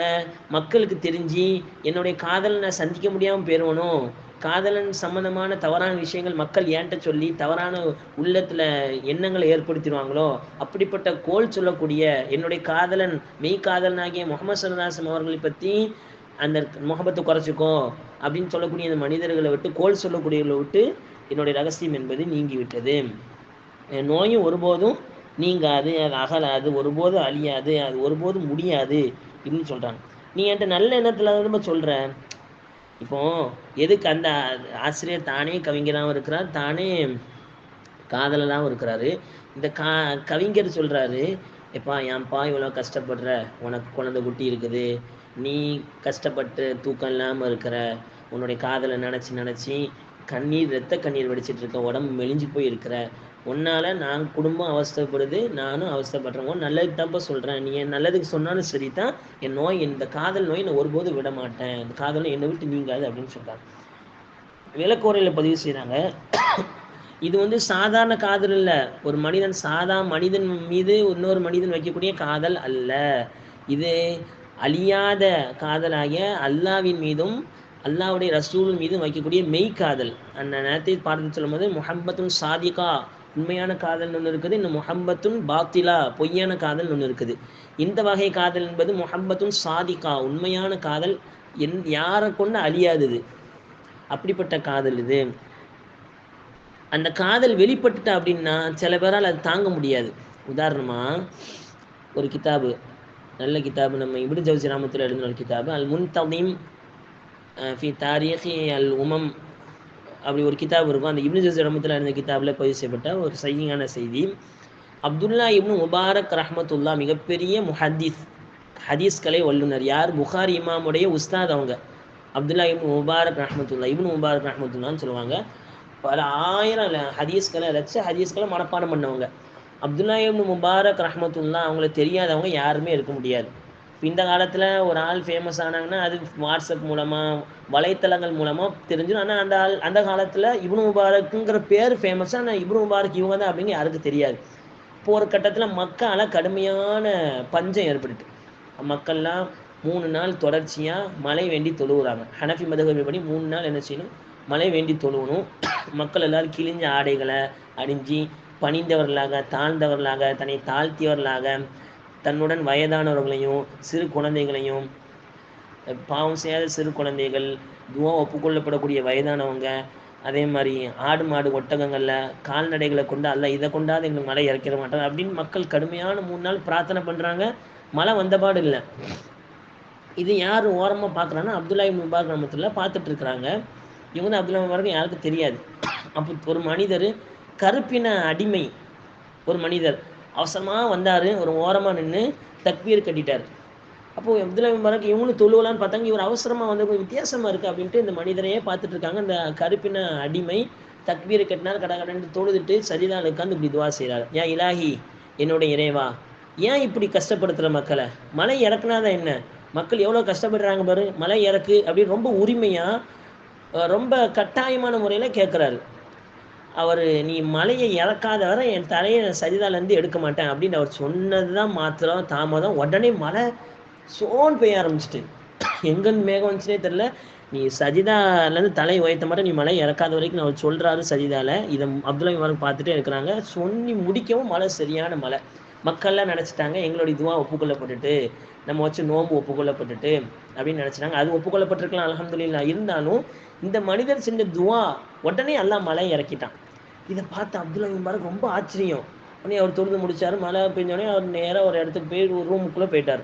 மக்களுக்கு தெரிஞ்சு என்னுடைய காதலை நான் சந்திக்க முடியாமல் போயிடுவனும், காதலன் சம்பந்தமான தவறான விஷயங்கள் மக்கள் ஏன்ட்ட சொல்லி தவறான உள்ளத்தில் எண்ணங்களை ஏற்படுத்திடுவாங்களோ, அப்படிப்பட்ட கோல் சொல்லக்கூடிய என்னுடைய காதலன் மெய்காதலனாகிய முஹம்மது ஸல்லல்லாஹு அலைஹி வஸல்லம் அவர்களை பற்றி அந்த முஹப்பத்தை குறைச்சிக்கோ அப்படின்னு சொல்லக்கூடிய அந்த மனிதர்களை விட்டு, கோல் சொல்லக்கூடியவர்களை விட்டு என்னுடைய ரகசியம் என்பது நீங்கிவிட்டது. நோயும் ஒருபோதும் நீங்காது, அது அகலாது, ஒருபோதும் அழியாது, அது ஒருபோதும் முடியாது அப்படின்னு சொல்கிறாங்க. நீ என்கிட்ட நல்ல எண்ணத்தில் ரொம்ப சொல்கிற. இப்போ எதுக்கு அந்த ஆசிரியர் தானே கவிஞராகவும் இருக்கிறார், தானே காதலனாகவும் இருக்கிறாரு. இந்த கவிஞர் சொல்கிறாரு, எப்பா ஏன்பா இவ்வளோ கஷ்டப்படுற, உனக்கு குழந்தை குட்டி இருக்குது, நீ கஷ்டப்பட்டு தூக்கம் இல்லாமல் இருக்கிற, உன்னுடைய காதலை நினச்சி கண்ணீர் ரத்த கண்ணீர் வடிச்சிட்டு இருக்க, உடம்பு மெலிஞ்சு போய் இருக்கிற, உன்னால் நான் குடும்பம் அவஸ்தைப்படுது, நானும் அவஸ்தைப்படுறேன், நல்லதுக்கு தான்ப்பா சொல்கிறேன், நீ என் நல்லதுக்கு சொன்னாலும் சரி தான், என் நோய், இந்த காதல் நோய் நான் ஒருபோதும் விட மாட்டேன், இந்த காதல் என்னை விட்டு நீங்காது அப்படின்னு சொல்கிறாங்க. விளக்கோரையில் பதிவு செய்கிறாங்க, இது சாதாரண காதல் இல்லை, ஒரு மனிதன் மீது இன்னொரு மனிதன் வைக்கக்கூடிய காதல் அல்ல, இது அழியாத காதலாகிய அல்லாவின் மீதும் அல்லாவுடைய ரசூல் மீதும் வைக்கக்கூடிய மெய் காதல். அந்த நேரத்தை பார்த்து சொல்லும்போது முஹப்பத்துன் சாதிகா, உண்மையான காதல்னு ஒன்று இருக்குது, இன்னும் முஹப்பத்துன் பாத்திலா பொய்யான காதல் ஒன்று இருக்குது. இந்த வகை காதல் என்பது முஹப்பத்துன் சாதிகா உண்மையான காதல், யாரை கொண்டு அழியாதது, அப்படிப்பட்ட காதல் இது. அந்த காதல் வெளிப்பட்டுட்டா அப்படின்னா சில பேரால் அது தாங்க முடியாது. உதாரணமாக ஒரு கிதாபு, நல்ல கிதாபு, நம்ம இப்னு ஜௌசி ரஹ்மத்துல்லாஹி எழுதின ஒரு கிதாபு அல் முன்ததீம் ஃபி தாரீഖி அல் உமம், அப்படி ஒரு கிதாப் இருக்கும். அந்த இப்னு ஜௌசி ரஹ்மத்துல்லாஹி எழுதின கிதாபில் பதிவு செய்யப்பட்ட ஒரு சஹீஹான செய்தி. அப்துல்லா இப்னு முபாரக் ரஹ்மத்துல்லா மிகப்பெரிய முஹத்தீஸ், ஹதீஸ்கலை வல்லுனர். யார்? புகாரி இமாமுடைய உஸ்தாத் அவங்க. அப்துல்லா இப்னு முபாரக் ரஹ்மத்துல்லா, இப்னு முபாரக் ரஹ்மத்துல்லான்னு சொல்லுவாங்க. பல ஆயிரம் ஹதீஸ்களை, லட்ச ஹதீஸ்களை மனப்பாடம் பண்ணவங்க. அப்துல்லா இப்னு முபாரக் ரஹ்மத்துல்லா அவங்கள தெரியாதவங்க யாருமே இருக்க முடியாது. இந்த காலத்தில் ஒரு ஆள் ஃபேமஸ் ஆனாங்கன்னா அது வாட்ஸ்அப் மூலமாக, வலைத்தளங்கள் மூலமாக தெரிஞ்சிடும். ஆனால் அந்த காலத்தில் இப்னு முபாரக்குங்கிற பேர் ஃபேமஸ், ஆனால் இப்னு முபாரக் இவங்க தான் அப்படின்னு யாருக்கும் தெரியாது. இப்போ ஒரு கட்டத்தில் மக்களால் கடுமையான பஞ்சம் ஏற்படுது. மக்கள்லாம் 3 நாள் தொடர்ச்சியாக மழை வேண்டி தொழுகிறாங்க. ஹனஃபி மதுஹபடி 3 நாள் என்ன செய்யணும்? மழை வேண்டி தொழுவணும். மக்கள் எல்லோரும் கிழிஞ்ச ஆடைகளை அணிஞ்சி பணிந்தவர்களாக, தாழ்ந்தவர்களாக, தன்னை தாழ்த்தியவர்களாக, தன்னுடன் வயதானவர்களையும் சிறு குழந்தைகளையும், பாவம் செய்யாத சிறு குழந்தைகள், துவா ஒப்புக்கொள்ளப்படக்கூடிய வயதானவங்க, அதே மாதிரி ஆடு மாடு ஒட்டகங்களில் கால்நடைகளை கொண்டு அல்ல இதை கொண்டாது எங்களுக்கு மழை இறக்கிற மாட்டாங்க அப்படின்னு மக்கள் கடுமையான 3 நாள் பிரார்த்தனை பண்ணுறாங்க. மழை வந்தபாடு இல்லை. இது யார் ஓரமாக பார்க்குறாங்கன்னா அப்துல்லா இப்னு முபாரக் ரஹ்மத்துல்லாஹ் பார்த்துட்டு இருக்கிறாங்க. இவங்க வந்து அப்துல்லா முபாரக் யாருக்கும் தெரியாது. அப்போ ஒரு மனிதர், கருப்பின அடிமை ஒரு மனிதர் அவசரமாக வந்தார், ஒரு ஓரமாக நின்று தக்பீர் கட்டிட்டார். அப்போது அப்துல்லா முபாரக் இவங்களும் தொழுவலான்னு பார்த்தாங்க. இவர் அவசரமாக வந்து கொஞ்சம் வித்தியாசமாக இருக்குது அப்படின்ட்டு இந்த மனிதரையே பார்த்துட்டு இருக்காங்க. இந்த கருப்பின அடிமை தக்பீரை கட்டினார், கடகடன்னு தொழுதுட்டு சரிதான் உட்காந்து இப்படி துவா செய்கிறார். ஏன் இலாஹி, என்னுடைய இறைவா, ஏன் இப்படி கஷ்டப்படுத்துகிற மக்களை? மழை இறக்குனாதான் என்ன? மக்கள் எவ்வளோ கஷ்டப்படுறாங்க பாரு, மழை இறக்கு அப்படின்னு ரொம்ப உரிமையாக, ரொம்ப கட்டாயமான முறையில் கேட்குறாரு. அவர் நீ மலையை இறக்காத வரை என் தலையை சரிதாலேருந்து எடுக்க மாட்டேன் அப்படின்னு அவர் சொன்னது தான் மாத்திரம் தாமதம். உடனே மழை சோன் பெய்ய ஆரம்பிச்சிட்டு, எங்கேருந்து மேகம் வந்துச்சுனே தெரில. நீ சஜிதாலேருந்து தலையை உயர்த்த மாட்டேன், நீ மழை இறக்காத வரைக்கும் அவர் சொல்கிறாரு சஜிதாவில். இதை அப்துல்லா முபாரக் பார்த்துட்டே இருக்கிறாங்க. சொல்லி முடிக்கவும் மழை, சரியான மழை. மக்கள்லாம் நினச்சிட்டாங்க எங்களுடைய துவா ஒப்புக்கொள்ளப்பட்டுட்டு, நம்ம வச்சு நோம்பு ஒப்புக்கொள்ளப்பட்டுட்டு அப்படின்னு நினச்சிட்டாங்க. அது ஒப்புக்கொள்ளப்பட்டிருக்கலாம் அல்ஹம்துலில்லாஹ். இருந்தாலும் இந்த மனிதர் செஞ்ச துவா உடனே அல்லாஹ் மழை இறக்கிட்டான். இதை பார்த்து அப்துல்லா முபாரக் ரொம்ப ஆச்சரியம். உடனே அவர் தொழுது முடிச்சார். மழை பெஞ்சோடனே அவர் நேராக ஒரு இடத்துக்கு போய் ஒரு ரூமுக்குள்ளே போயிட்டார்.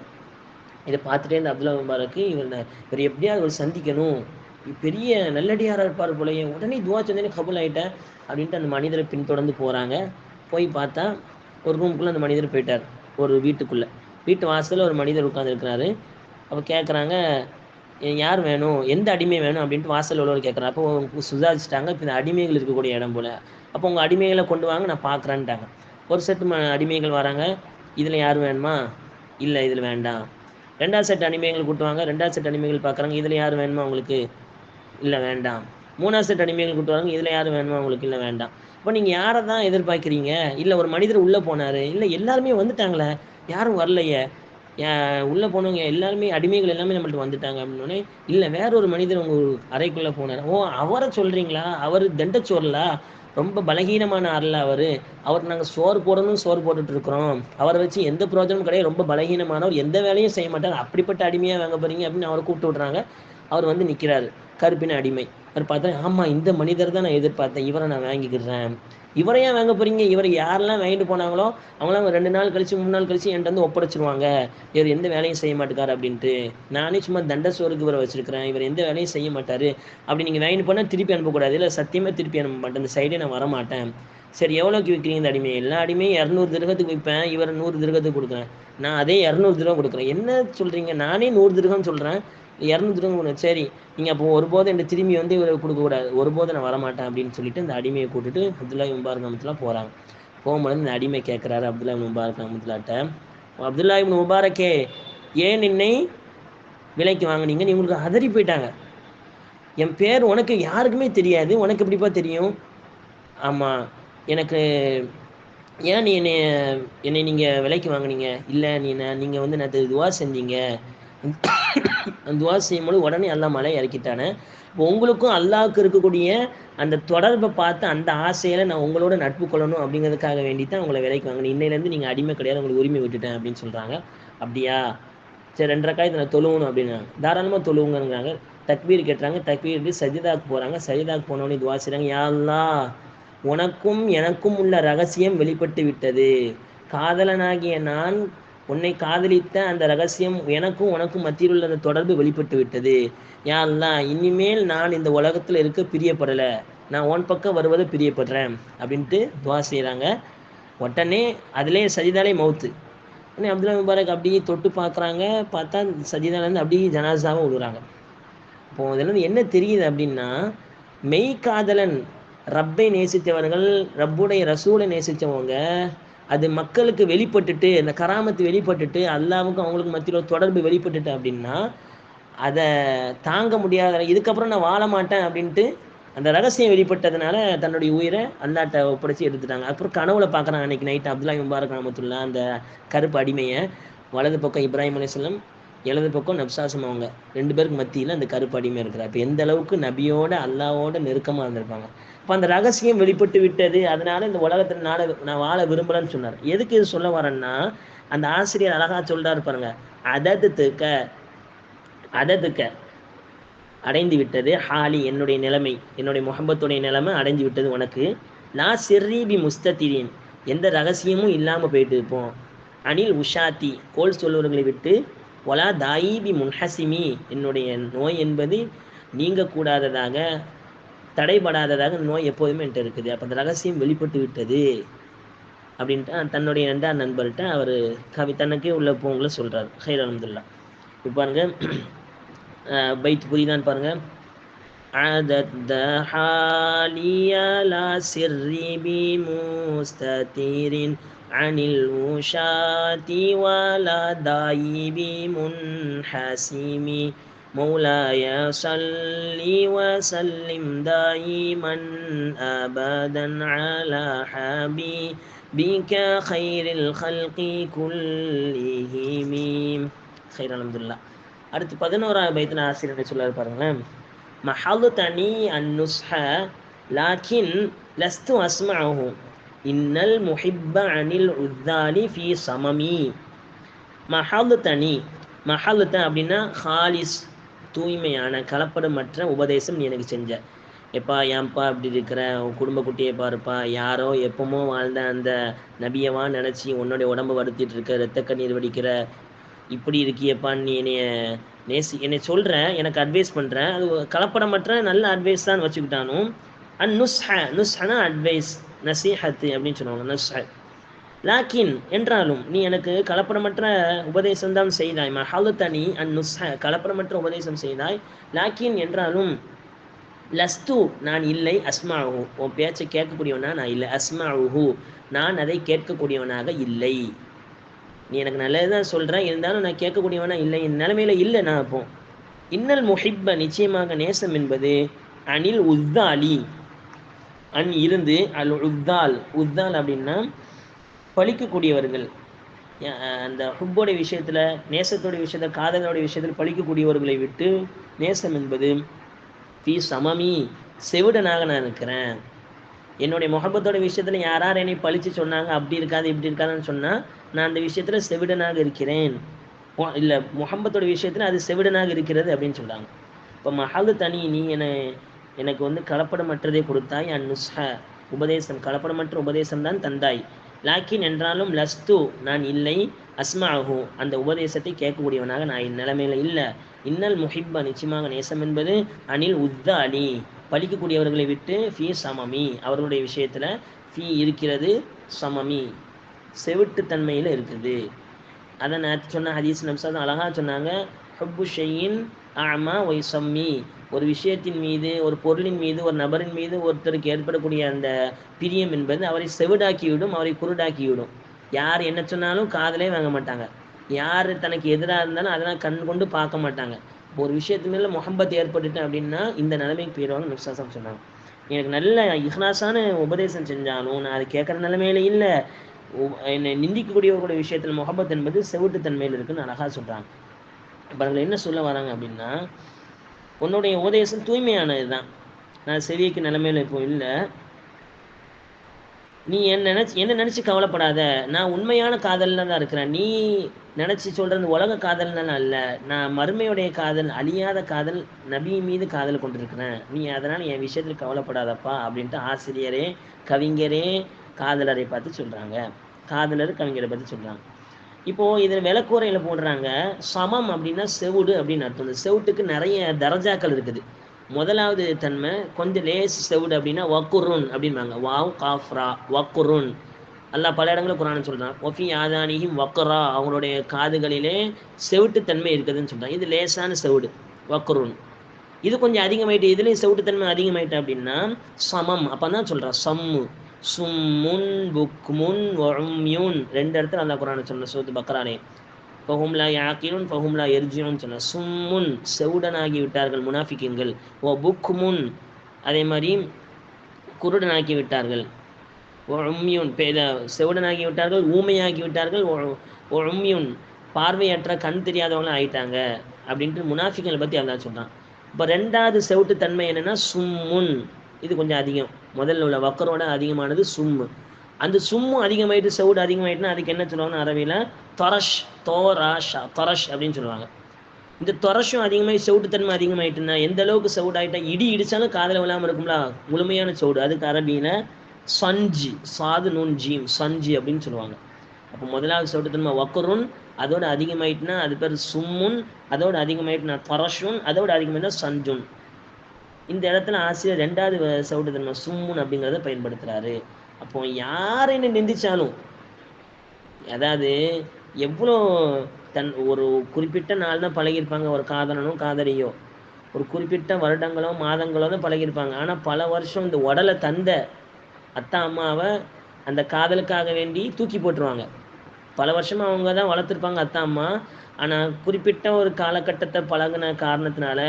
இதை பார்த்துட்டே இந்த அப்துல்லா முபாரக் இவர் எப்படியாவது அவர் சந்திக்கணும், பெரிய நல்லடியாராக இருப்பார் போலயே, உடனே துவா செஞ்சோடனே கபூல் ஆகிட்டேன் அப்படின்ட்டு அந்த மனிதரை பின்தொடர்ந்து போகிறாங்க. போய் பார்த்தா ஒரு ரூமுக்குள்ளே அந்த மனிதர் போயிட்டார். ஒரு வீட்டுக்குள்ளே, வீட்டு வாசலில் ஒரு மனிதர் உட்காந்துருக்கிறாரு. அப்போ கேட்குறாங்க, யார் வேணும், எந்த அடிமை வேணும் அப்படின்ட்டு வாசல் உள்ளவர் கேட்குறாங்க. அப்போ சுதாரிச்சிட்டாங்க, இப்போ இந்த அடிமைகள் இருக்கக்கூடிய இடம் போல். அப்போ உங்கள் அடிமைகளை கொண்டு வாங்க, நான் பார்க்குறேன்ட்டாங்க. ஒரு செட்டு அடிமைகள் வராங்க. இதில் யார் வேணுமா? இல்லை, இதில் வேண்டாம். 2வது செட் அடிமைகள் கூட்டுவாங்க. 2வது செட் அடிமைகள் பார்க்குறாங்க. இதில் யார் வேணுமா உங்களுக்கு? இல்லை, வேண்டாம். 3வது செட் அடிமைகள் கூட்டு வராங்க. இதில் யார் வேணுமா உங்களுக்கு? இல்லை, வேண்டாம். இப்போ நீங்கள் யாரை தான் எதிர்பார்க்குறீங்க? இல்லை, ஒரு மனிதர் உள்ளே போனார். இல்லை, எல்லாருமே வந்துட்டாங்களே, யாரும் வரலையே, உள்ளே போனவங்க எல்லாருமே, அடிமைகள் எல்லாமே நம்மள்ட்ட வந்துட்டாங்க அப்படின்னோடனே, இல்லை, வேற ஒரு மனிதர் உங்கள் அறைக்குள்ளே போனார். ஓ, அவரை சொல்கிறீங்களா? அவர் தண்டச்சோர்லா, ரொம்ப பலகீனமான ஆள்ல அவருக்கு நாங்கள் சோறு போடணும், சோறு போட்டுட்ருக்குறோம். அவரை வச்சு எந்த பிரயோஜனமும் கிடையாது, ரொம்ப பலகீனமானவர், எந்த வேலையும் செய்ய மாட்டார், அப்படிப்பட்ட அடிமையாக வாங்க போகிறீங்க அப்படின்னு அவரை கூப்பிட்டு விட்றாங்க. அவர் வந்து நிற்கிறாரு, கருப்பின அடிமை. அவர் பார்த்தா, ஆமாம், இந்த மனிதர் தான் நான் எதிர்பார்த்தேன், இவரை நான் வாங்கிக்கிறேன். இவரையா வாங்க போகிறீங்க? இவர் யாரெல்லாம் வாங்கிட்டு போனாங்களோ அவங்களாம் 2 நாள் கழிச்சு 3 நாள் கழிச்சு என்கிட்ட வந்து ஒப்படைச்சிருவாங்க. இவர் எந்த வேலையும் செய்ய மாட்டேக்கார் அப்படின்ட்டு. நானே சும்மா தண்ட சோறுக்கு இவரை வச்சுருக்கிறேன், இவர் எந்த வேலையும் செய்ய மாட்டார். அப்படி நீங்கள் வாங்கிட்டு போனால் திருப்பி அனுப்பக்கூடாது. இல்லை, சத்தியமாக திருப்பி அனுப்ப மாட்டேன், இந்த சைடே நான் வரமாட்டேன். சரி, எவ்வளோக்கு விற்கிறீங்க இந்த அடிமையை? எல்லா அடிமையும் 200 திரகத்துக்கு விற்பேன், இவர் 100 திரகத்துக்கு கொடுக்குறேன். நான் அதே 200 திரகம் கொடுக்குறேன். என்ன சொல்கிறீங்க? நானே 100 திரகம் சொல்கிறேன், 200 திரகம் கொடுங்க. சரி, நீங்கள் அப்போ ஒருபோது என்னை திரும்பி வந்து இவரை கொடுக்கக்கூடாது, ஒருபோது நான் வரமாட்டேன் அப்படின்னு சொல்லிட்டு இந்த அடிமையை கூட்டிட்டு அப்துல்லா முபாரக் ரஹ்மத்துல்லாஹ் போகிறாங்க. போகும்போது இந்த அடிமை கேட்குறாரு அப்துல்லா முபாரக் ரஹ்மத்துல்லாஹ்ட்ட, அப்துல்லா முபாரக்கே, ஏன் என்னை விலைக்கு வாங்கினீங்க? நீ உங்களுக்கு அதறி போயிட்டாங்க. என் பேர் உனக்கு யாருக்குமே தெரியாது, உனக்கு எப்படிப்பா தெரியும்? ஆமாம், எனக்கு ஏன் நீ என்னை நீங்கள் விலைக்கு வாங்கினீங்க? இல்லை, நீங்கள் வந்து நேற்று துவா செஞ்சீங்க, அந்த துவா செய்யும்போது உடனே அல்லாஹ் மலை இறக்கிட்டானே. இப்போ உங்களுக்கும் அல்லாஹ்வுக்கு இருக்கக்கூடிய அந்த தொடர்பை பார்த்து அந்த ஆசையில் நான் உங்களோட நட்பு கொள்ளணும் அப்படிங்கிறதுக்காக வேண்டி தான் உங்களை விலைக்கு வாங்கினேன். இன்னையிலேருந்து நீங்கள் அடிமை கிடையாது, உங்களுக்கு உரிமை விட்டுட்டேன் அப்படின்னு சொல்கிறாங்க. அப்படியா, சரி 2 ரக்காயத்து நான் தொழுவணும் அப்படின்னாங்க. தாராளமாக தொழுவுங்கிறாங்க. தக்பீர் கேட்டுறாங்க. தக்பீருக்கு சஜிதாக்கு போகிறாங்க. சஜிதாக்கு போனோடனே துவா செய்கிறாங்க, யா அல்லாஹ் உனக்கும் எனக்கும் உள்ள ரகசியம் வெளிப்பட்டு விட்டது. காதலனாகிய நான் உன்னை காதலித்த அந்த ரகசியம் எனக்கும் உனக்கும் மத்தியில் உள்ள அந்த தொடர்பு வெளிப்பட்டு விட்டது. யா அல்லாஹ் இனிமேல் நான் இந்த உலகத்தில் இருக்க பிரியப்படலை, நான் உன் பக்கம் வருவதை பிரியப்படுறேன் அப்படின்ட்டு துவா செய்கிறாங்க. உடனே அதிலே சஜிதாலே மௌத்து. உடனே அப்துல்லா முபாரக் அப்படியே தொட்டு பார்க்குறாங்க. பார்த்தா சஜிதாலேருந்து அப்படியே ஜனாசாவை விடுறாங்க. இப்போ இதுலேருந்து என்ன தெரியுது அப்படின்னா, மெய்காதலன் ரப்பை நேசித்தவர்கள், ரப்புடைய ரசூலை நேசித்தவங்க, அது மக்களுக்கு வெளிப்பட்டுட்டு, அந்த கராமத்து வெளிப்பட்டுட்டு, அல்லாவுக்கும் அவங்களுக்கு மத்தியில் தொடர்பு வெளிப்பட்டுட்டு அப்படின்னா, அதை தாங்க முடியாத, இதுக்கப்புறம் நான் வாழ மாட்டேன் அப்படின்ட்டு அந்த ரகசியம் வெளிப்பட்டதுனால தன்னுடைய உயிரை அல்லாட்ட ஒப்படைச்சி எடுத்துட்டாங்க. அப்புறம் கனவுல பார்க்குறாங்க அன்னைக்கு நைட்டு அப்துல்லா முபாரக் ரஹ்மத்துல்லாஹ் அந்த கருப்பு அடிமையை. வலது பக்கம் இப்ராஹிம் அலைஹிஸ்ஸலாம், இடது பக்கம் நப்சாசம் அவங்க 2 பேருக்கு மத்தியில் அந்த கருப்பு அடிமை இருக்கிறார். இப்போ எந்த அளவுக்கு நபியோட அல்லாவோட நெருக்கமாக இருந்திருப்பாங்க. இப்போ அந்த ரகசியம் வெளிப்பட்டு விட்டது, அதனால இந்த உலகத்தில் நான் வாழ விரும்புகிறேன்னு சொன்னார். எதுக்கு இது சொல்ல வரேன்னா, அந்த ஆசிரியர் அழகா சொல்றாரு பாருங்க, அததுக்க அடைந்து விட்டது ஹாலி, என்னுடைய நிலைமை, என்னுடைய முஹப்பத்துடைய நிலைமை அடைஞ்சு விட்டது உனக்கு. லா சிர்ரீபி முஸ்தத்திரின், எந்த ரகசியமும் இல்லாமல் போயிட்டு இருப்போம். அனில் உஷாத்தி, கோல் சொல்வர்களை விட்டு. ஒலா தாயிபி முன்ஹசிமி, என்னுடைய நோய் என்பது நீங்கக்கூடாததாக, தடைபடாததாக நோய் எப்போதுமே என்கிட்ட இருக்குது. அப்போ அந்த ரகசியம் வெளிப்பட்டு விட்டது அப்படின்ட்டு தன்னுடைய 2ஆம் நண்பர்கிட்ட அவர் தனக்கே உள்ள போங்களை சொல்கிறார். ஹைர் அல்ஹம்துலில்லாஹ். இப்போ பாருங்க, பைத் புரியுதான்னு பாருங்க. عدد حالي لا سري بمستتير عن الوشاة ولا داعي بمنحسم مولاي صل وسلم دائما أبدا على حبيبك خير الخلق كلهم. خير الحمد لله. அடுத்து 11ஆவது பைத்துல ஆசிரியர் சொல்றாரு பாருங்களேன். மஹல்தனி அன்னுஸ்ஹ லாக்கின் லஸ்து அஸ்மஅஹு இன்னல் முஹிப்ப அனில் உத்தாலி ஃபீ சமமி. மஹல்த அப்படின்னா ஹாலிஸ், தூய்மையான கலப்படமற்ற உபதேசம் நீ எனக்கு செஞ்ச. எப்பா ஏன்பா அப்படி இருக்கிற, உன் குடும்ப குட்டியை பாருப்பா, யாரோ எப்பமோ வாழ்ந்த அந்த நபியவா நினச்சி உன்னுடைய உடம்பை வருத்திட்டு இருக்க, ரத்த கண்ணீர் வடிக்கிற, இப்படி இருக்கியப்பான்னு நீ என்னை சொல்கிற, எனக்கு அட்வைஸ் பண்ணுறேன், அது கலப்படமற்ற நல்ல அட்வைஸ் தான் வச்சுக்கிட்டானும். நுஸ்ஹனா அட்வைஸ், நசீஹத்து அப்படின்னு சொல்லுவாங்க, நுஸ்ஹ. லாக்கின் என்றாலும் நீ எனக்கு கலப்படமற்ற உபதேசம் தான் செய்தாய். மஹல்தனி நுஸ்ஹ, கலப்படமற்ற உபதேசம் செய்தாய். லாக்கின் என்றாலும் லஸ்து, நான் இல்லை. அஸ்மாஉஹு, உன் பேச்சை கேட்கக்கூடியவனா நான் இல்லை. அஸ்மாஉஹு, நான் அதை கேட்கக்கூடியவனாக இல்லை. நீ எனக்கு நல்லதுதான் சொல்கிறேன், இருந்தாலும் நான் கேட்கக்கூடியவனா இல்லை, என் நிலைமையில இல்லை நான். அப்போ இன்னல் முஹிப்ப, நிச்சயமாக நேசம் என்பது அனில் உத்தாலி, இருந்து அல் உத்தால். உத்தால் அப்படின்னா பழிக்கக்கூடியவர்கள். அந்த ஹுப்போடைய விஷயத்தில், நேசத்தோடைய விஷயத்தில், காதலோடைய விஷயத்தில் பழிக்கக்கூடியவர்களை விட்டு நேசம் என்பது ஃபீ சமமி, செவிடனாக நான் இருக்கிறேன். என்னுடைய முஹப்பத்தோட விஷயத்தில் யார் என்னை பழித்து சொன்னாங்க, அப்படி இருக்காது இப்படி இருக்காதுன்னு சொன்னால் நான் அந்த விஷயத்தில் செவிடனாக இருக்கிறேன். இல்லை, முஹப்பத்தோட விஷயத்தில் அது செவிடனாக இருக்கிறது அப்படின்னு சொல்கிறாங்க. இப்போ மஹல்தனி, நீ எனக்கு கலப்படமற்றதை கொடுத்தாய். அந்நுஸ்ஹ, உபதேசம், கலப்படமற்ற உபதேசம் தான் தந்தாய். லாக்கின் என்றாலும் லஸ்து, நான் இல்லை. அஸ்மாஹு, அந்த உபதேசத்தை கேட்கக்கூடியவனாக நான் இந்நிலைமையில் இல்லை. இன்னல் முஹிப்ப, நிச்சயமாக நேசம் என்பது அனில் உத்தாலி, பழிக்கக்கூடியவர்களை விட்டு. ஃபீ சமமி, அவர்களுடைய விஷயத்தில் ஃபீ இருக்கிறது, சமமி செவிட்டுத்தன்மையில் இருக்குது. அதை நான் சொன்ன ஹதீஸ் நம்சாதான் அழகாக சொன்னாங்க. ஹுப்பு ஷையின் ஆமா ஒய் சம்மி, ஒரு விஷயத்தின் மீது, ஒரு பொருளின் மீது, ஒரு நபரின் மீது ஒருத்தருக்கு ஏற்படக்கூடிய அந்த பிரியம் என்பது அவரை செவிடாக்கிவிடும், அவரை குருடாக்கிவிடும். யார் என்ன சொன்னாலும் காதலே வாங்க மாட்டாங்க. யார் தனக்கு எதிராக இருந்தாலும் அதெல்லாம் கண் கொண்டு பார்க்க மாட்டாங்க. ஒரு விஷயத்து மேலே முஹப்பத் ஏற்பட்டுட்டு அப்படின்னா இந்த நிலைமைக்கு போயிடுவாங்க. நப்சாசம் சொன்னாங்க, எனக்கு நல்ல இஹ்லாஸான உபதேசம் செஞ்சாலும் நான் அது கேட்குற நிலைமையில இல்லை. என்னை நிந்திக்கக்கூடியவர்களுடைய விஷயத்தில் முஹப்பத் என்பது செவிட்டுத்தன்மையில் இருக்குன்னு அழகாக சொல்கிறாங்க. இப்போ அதில் என்ன சொல்ல வராங்க அப்படின்னா, உன்னுடைய உபதேசம் தூய்மையானது தான், நான் செவிக்கு நிலைமையில் இப்போ இல்லை, நீ என்ன நினச்சி கவலைப்படாத, நான் உண்மையான காதலில் தான் இருக்கிறேன், நீ நினச்சி சொல்கிறது உலக காதல்னால அல்ல, நான் மறுமையுடைய காதல், அழியாத காதல், நபி மீது காதல் கொண்டிருக்கிறேன், நீ அதனால் என் விஷயத்தில் கவலைப்படாதப்பா அப்படின்ட்டு ஆசிரியரே கவிஞரே காதலரை பார்த்து சொல்கிறாங்க. காதலர் கவிஞரை பற்றி சொல்கிறாங்க. இப்போது இதில் விளக்குறையில் போடுறாங்க, சமம் அப்படின்னா செவுடு அப்படின்னு அர்த்தம். இந்த செவுட்டுக்கு நிறைய தரஜாக்கள் இருக்குது. முதலாவது தன்மை கொஞ்சம் லேஸ் செவுடு அப்படின்னா வக்குருன் அப்படின்பாங்க. வாவ் காஃப்ரா வக்குருன். அல்லாஹ் பல இடங்களில் குரான் சொல்கிறான், ஒஃபி ஆதானிஹிம் வக்கரா, அவங்களுடைய காதுகளிலே செவுட்டுத்தன்மை இருக்குதுன்னு சொல்கிறான். இது லேசான செவுடு வக்குருன். இது கொஞ்சம் அதிகமாயிட்டு, இதுலேயும் செவுட்டுத்தன்மை அதிகமாயிட்டு அப்படின்னா சமம். அப்போ தான் சொல்கிறான் சம்மு சும்முன் புக்முன் வஉம்யூன். 2 இடத்துல அல்லாஹ் குரான் சொல்ல சூரத்து பக்ரானே. ஃபஹும்லா யாக்கிலுன் ஃபஹும்லா எர்ஜியூன் சொன்ன. சும்முன் செவுடனாகி விட்டார்கள் முனாஃபிக்குங்கள். ஓ புக்முன் அதே மாதிரி குருடனாக்கி விட்டார்கள். ஓ உம்யூன் செவுடனாகி விட்டார்கள், ஊமையாக்கி விட்டார்கள். ஓ உம்யூன் பார்வையற்ற கண் தெரியாதவங்களும் ஆயிட்டாங்க அப்படின்ட்டு முனாஃபிக்களை பற்றி அல்லாஹ் சொல்கிறான். இப்போ 2வது செவுட்டு தன்மை என்னென்னா சும்முன். இது கொஞ்சம் அதிகம், முதல்ல உள்ள வக்கரோட அதிகமானது சும்மு. அந்த சும்மு அதிகமாயிட்டு செவுடு அதிகமாயிட்டுனா அதுக்கு என்ன சொல்லுவாங்கன்னா அரபியில் தொரஷ், தோராஷா தொரஷ் அப்படின்னு சொல்லுவாங்க. இந்த தொரஷும் அதிகமாகி செவுட்டுத்தன்மை அதிகமாயிட்டுன்னா எந்த அளவுக்கு செவுடாயிட்டா இடி இடித்தாலும் காதில் விழாமல் இருக்கும்ல, முழுமையான செவுடு. அதுக்கு அரபியில் சஞ்சி, சாது நூன் ஜீம், சஞ்சி அப்படின்னு சொல்லுவாங்க. அப்போ முதலாவது செவுட்டுத்தன்மை வக்கருன், அதோட அதிகமாயிட்டுனா அது பேர் சும்முன், அதோட அதிகமாயிட்டுனா தொரஷுன், அதோட அதிகமாயிட்டுனா சஞ்சுன். இந்த இடத்துல ஆசிரியர் 2வது செவுட்டுத்தன்மை சும்முன் அப்படிங்கிறத பயன்படுத்துகிறாரு. அப்போ யார் என்ன நிந்திச்சாலும், அதாவது எவ்வளோ ஒரு குறிப்பிட்ட நாள் தான் பழகியிருப்பாங்க ஒரு காதலனோ காதலியோ, ஒரு குறிப்பிட்ட வருடங்களோ மாதங்களோ தான் பழகியிருப்பாங்க. ஆனால் பல வருஷம் இந்த உடலை தந்த அத்தா அம்மாவை அந்த காதலுக்காக வேண்டி தூக்கி போட்டுருவாங்க. பல வருஷமாக அவங்க தான் வளர்த்துருப்பாங்க அத்தா அம்மா. ஆனால் குறிப்பிட்ட ஒரு காலகட்டத்தை பழகின காரணத்தினால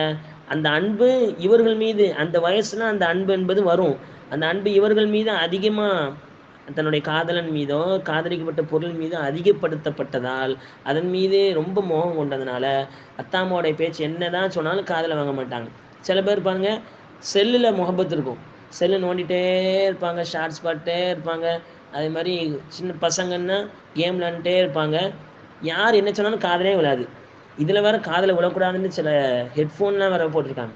அந்த அன்பு இவர்கள் மீது, அந்த வயசுல அந்த அன்பு என்பது வரும். அந்த அன்பு இவர்கள் மீது அதிகமாக தன்னுடைய காதலன் மீதோ காதலிக்கப்பட்ட பொருள் மீதோ அதிகப்படுத்தப்பட்டதால் அதன் மீது ரொம்ப மோகம் கொண்டதுனால அத்தாம்மாவோடைய பேச்சு என்ன தான் சொன்னாலும் காதில் வாங்க மாட்டாங்க. சில பேர் பாருங்க, செல்லில் முகப்பத்து இருக்கும், செல்லு நோண்டிகிட்டே இருப்பாங்க, ஷார்ட்ஸ் பார்த்துட்டே இருப்பாங்க. அதே மாதிரி சின்ன பசங்கன்னா கேம் விளாண்டுட்டே இருப்பாங்க. யார் என்ன சொன்னாலும் காதலே விழாது. இதில் வேறு காதில் விழக்கூடாதுன்னு சில ஹெட்ஃபோன்லாம் வேறு போட்டிருக்காங்க.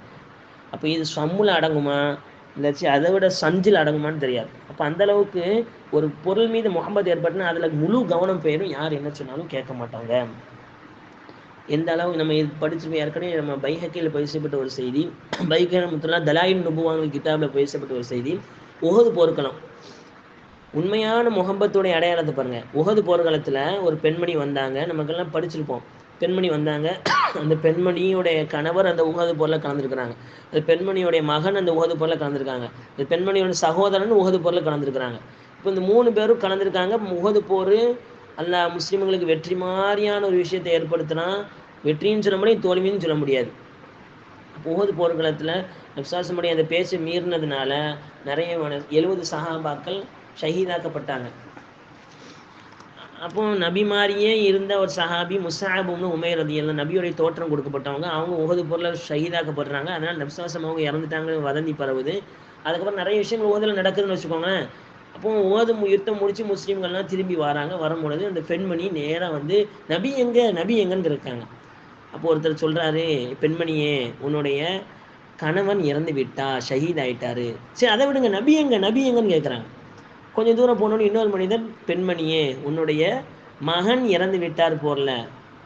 அப்போ இது சம்மில் அடங்குமா இல்லாச்சு அதை விட சஞ்சில் அடங்குமான்னு தெரியாது. அப்போ அந்தளவுக்கு ஒரு பொருள் மீது முகமது ஏற்பட்டுனா அதில் முழு கவனம் போயிடும், யார் என்ன சொன்னாலும் கேட்க மாட்டாங்க. எந்த அளவு நம்ம இது படிச்சு ஏற்கனவே நம்ம பைஹக்கியில் பேசப்பட்ட ஒரு செய்தி, பைஹக்கில் தலாயில் நுபுவாங்க கிதாபில் பேசப்பட்ட ஒரு செய்தி, உஹது போர்க்களம். உண்மையான முகம்பத்துடைய அடையாளத்தை பாருங்கள். உஹது போர்க்களத்தில் ஒரு பெண்மணி வந்தாங்க, நமக்கெல்லாம் படிச்சிருப்போம். பெண்மணி வந்தாங்க, அந்த பெண்மணியுடைய கணவர் அந்த உஹது போரில் கலந்துருக்கிறாங்க, அந்த பெண்மணியுடைய மகன் அந்த உஹது போரில் கலந்துருக்காங்க, அந்த பெண்மணியோட சகோதரன் உஹது போரில் கலந்துருக்கிறாங்க. இப்போ இந்த 3 பேரும் கலந்துருக்காங்க. உஹது போர் அல்லாஹ் முஸ்லீம்களுக்கு வெற்றி மாதிரியான ஒரு விஷயத்தை ஏற்படுத்தினா வெற்றின்னு சொல்ல முடியும், தோல்வின்னு சொல்ல முடியாது. உஹது போர்க்களத்தில் நபிஸாஸமுடைய அந்த பேச்சு மீறினதுனால நிறைய 70 சஹாபாக்கள் ஷஹீதாக்கப்பட்டாங்க. அப்போ நபி மாதிரியே இருந்த ஒரு சஹாபி முஸ்அப் இப்னு உமைர் ரலியல்லாஹு, நபியோடைய தோற்றம் கொடுக்கப்பட்டவங்க, அவங்க உஹது போரில் ஷஹீதாக்கப்படுறாங்க. அதனால் நபிஸாஸம் அவங்க இறந்துட்டாங்கன்னு வதந்தி பரவுது. அதுக்கப்புறம் நிறைய விஷயங்கள் உஹதில் நடக்குதுன்னு வச்சுக்கோங்களேன். அப்போ உஹது யுத்தம் முடித்து முஸ்லீம்கள்லாம் திரும்பி வராங்க. வரும்பொழுது அந்த பெண்மணி நேராக வந்து நபி எங்கன்னு இருக்காங்க. அப்போ ஒருத்தர் சொல்கிறாரு, பெண்மணியே உன்னுடைய கணவன் இறந்து விட்டா, ஷஹீத் ஆயிட்டாரு. சரி அதை விடுங்க, நபி எங்கன்னு கேட்குறாங்க. கொஞ்சம் தூரம் போனோன்னு இன்னொரு மனிதன், பெண்மணியே உன்னுடைய மகன் இறந்து விட்டார் போர்ல.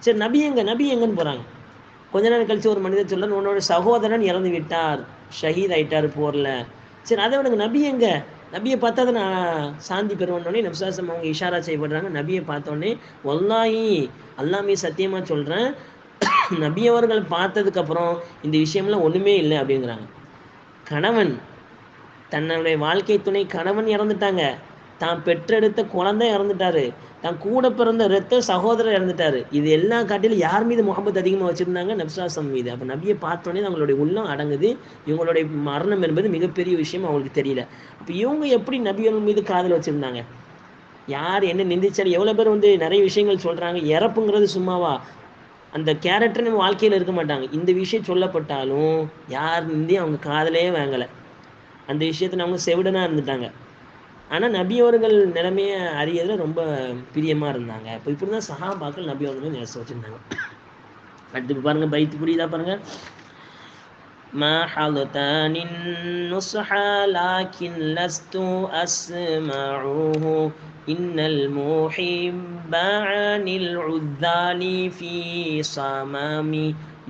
சரி நபி எங்கன்னு போகிறாங்க. கொஞ்ச நேரம் கழிச்சு ஒரு மனிதன் சொல்கிறார், உன்னோட சகோதரன் இறந்து விட்டார், ஷஹீத் ஆயிட்டார் போர்ல. சரி அதை விடுங்க, நபியை பார்த்தா தான் நான் சாந்தி பெறுவனோடனே நபிஸாஸம் அவங்க இஷாரா செய்யப்படுறாங்க. நபியை பார்த்தோன்னே வல்லாஹி அல்லாமே சத்தியமாக சொல்கிறேன், நபி அவர்கள் பார்த்ததுக்கப்புறம் இந்த விஷயம்லாம் ஒன்றுமே இல்லை அப்படிங்கிறாங்க. கணவன், தன்னுடைய வாழ்க்கை துணை கணவன் இறந்துட்டாங்க, தான் பெற்றெடுத்த குழந்தை இறந்துட்டாரு, தான் கூட பிறந்த இரத்த சகோதரர் இறந்துட்டாரு. இது எல்லா காட்டிலும் யார் மீது முகமது அதிகமாக வச்சுருந்தாங்க? நபிஸாஸம் மீது. அப்போ நபியை பார்த்தோன்னே அவங்களுடைய உள்ளம் அடங்குது. இவங்களுடைய மரணம் என்பது மிகப்பெரிய விஷயம் அவங்களுக்கு தெரியல. அப்போ இவங்க எப்படி நபிகள் மீது காதல் வச்சுருந்தாங்க? யார் என்ன நிந்திச்சாலும் எவ்வளோ பேர் வந்து நிறைய விஷயங்கள் சொல்கிறாங்க. இறப்புங்கிறது சும்மாவா? அந்த கேரக்டர் நம்ம வாழ்க்கையில் இருக்க மாட்டாங்க. இந்த விஷயம் சொல்லப்பட்டாலும் யார் அவங்க காதலே வாங்கலை. அந்த விஷயத்தில் அவங்க செவிடனாக இருந்துட்டாங்க. ஆனால் நபி அவர்கள் நிலைமையை அறியறதுல ரொம்ப பிரியமாக இருந்தாங்க. இப்போ இப்படி தான் சஹாபாக்கள் நபி அவர்கள் நேசம் வச்சுருந்தாங்க. அடுத்து பாருங்க, பைத்து புரியுதா பாருங்க. ما حضتان النصح لكن لست أسمعه إن المحب عن العذال في صمام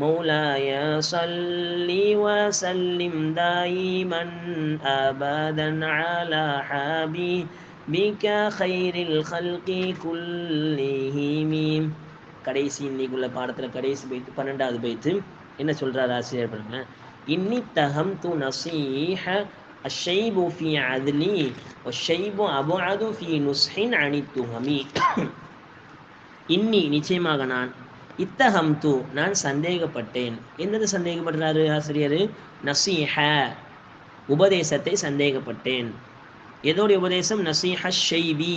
مولاي صل وسلم دائما أبدا على حبيبك خير الخلق كلهم. கடைசி இன்னைக்குள்ள பாடத்தில் கடைசி பைத்து 12வது பைத்து என்ன சொல்றாரு ஆசிரியர் பாருங்க. இன்னி தகம் து நசீஹ அஷைபு ஃபி அத்லி வஷைபு அபுஅது ஃபி நுஸ்ஹின் அனித்துஹமி. இன்னி நிச்சயமாக நான், இத்தகம் து நான் சந்தேகப்பட்டேன். என்னது சந்தேகப்படுறாரு ஆசிரியர்? நசீஹ உபதேசத்தை சந்தேகப்பட்டேன். எதோடைய உபதேசம்? நசீஹ ஷைபி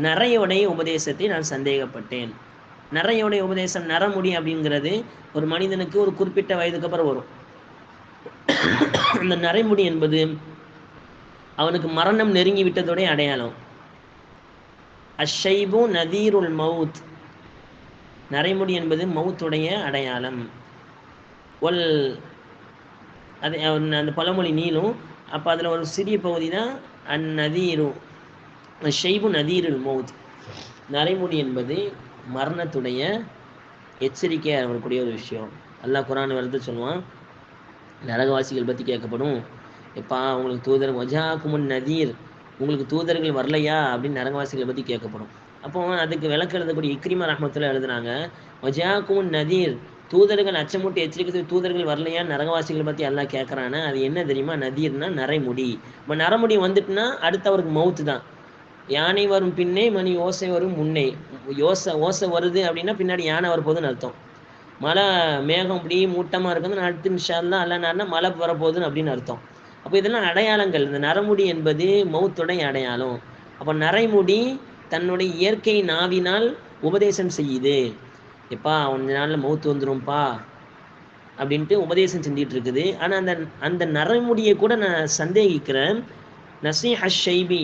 நரையோடைய உபதேசத்தை நான் சந்தேகப்பட்டேன். நரையோடைய உபதேசம், நரமுடி அப்படிங்கிறது ஒரு மனிதனுக்கு ஒரு குறிப்பிட்ட வயதுக்கு அப்புறம் வரும். அந்த நரைமுடி என்பது அவனுக்கு மரணம் நெருங்கி விட்டதோடைய அடையாளம். அஷைபு நதீருல் மவுத், நரைமுடி என்பது மவுத்துடைய அடையாளம். ஒல் அது அந்த பழமொழி நீளும். அப்போ அதில் ஒரு சிறிய பகுதி தான் அந்நதீரு ஷைபு நதீருல் மவுத். நரைமுடி என்பது மரணத்துடைய எச்சரிக்கையாக வரக்கூடிய ஒரு விஷயம். அல்லாஹ் குர்ஆன் வருது சொல்லுவான், நரகவாசிகள் பற்றி கேட்கப்படும். எப்பா உங்களுக்கு தூதர் வஜாக்குமுன் நதீர், உங்களுக்கு தூதர்கள் வரலையா அப்படின்னு நரகவாசிகளை பற்றி கேட்கப்படும். அப்போ அதுக்கு விளக்கு எழுதக்கூடிய இக்ரிமா ரஹ்மத்துல்லாஹி எழுதுனாங்க, வஜாக்குமுன் நதீர், தூதர்கள் அச்சமூட்டி எச்சரிக்கை தூதர்கள் வரலையா நரகவாசிகளை பற்றி எல்லாம் கேட்குறானே, அது என்ன தெரியுமா? நதீர்னா நரைமுடி. இப்போ நரைமுடி வந்துட்டுனா அடுத்து அவருக்கு மவுத்து தான். யானை வரும் பின்னே மணி ஓசை வரும் முன்னே. ஓசை வருது அப்படின்னா பின்னாடி யானை வரப்போகுதுன்னு அர்த்தம். மழை மேகம் இப்படி மூட்டமாக இருக்குதுன்னு அடுத்து இன்ஷா அல்லாஹ் அல்ல நான்னா மழை வரப்போகுதுன்னு அப்படின்னு அர்த்தம். அப்போ இதெல்லாம் அடையாளங்கள். இந்த நரமுடி என்பது மவுத்துடைய அடையாளம். அப்போ நரைமுடி தன்னுடைய இயற்கை நாவினால் உபதேசம் செய்யுது. எப்பா கொஞ்ச நாளில் மவுத்து வந்துரும்ப்பா அப்படின்ட்டு உபதேசம் செஞ்சிட்டு இருக்குது. ஆனால் அந்த நரைமுடியை கூட நான் சந்தேகிக்கிறேன். நசீஹ ஷைபி,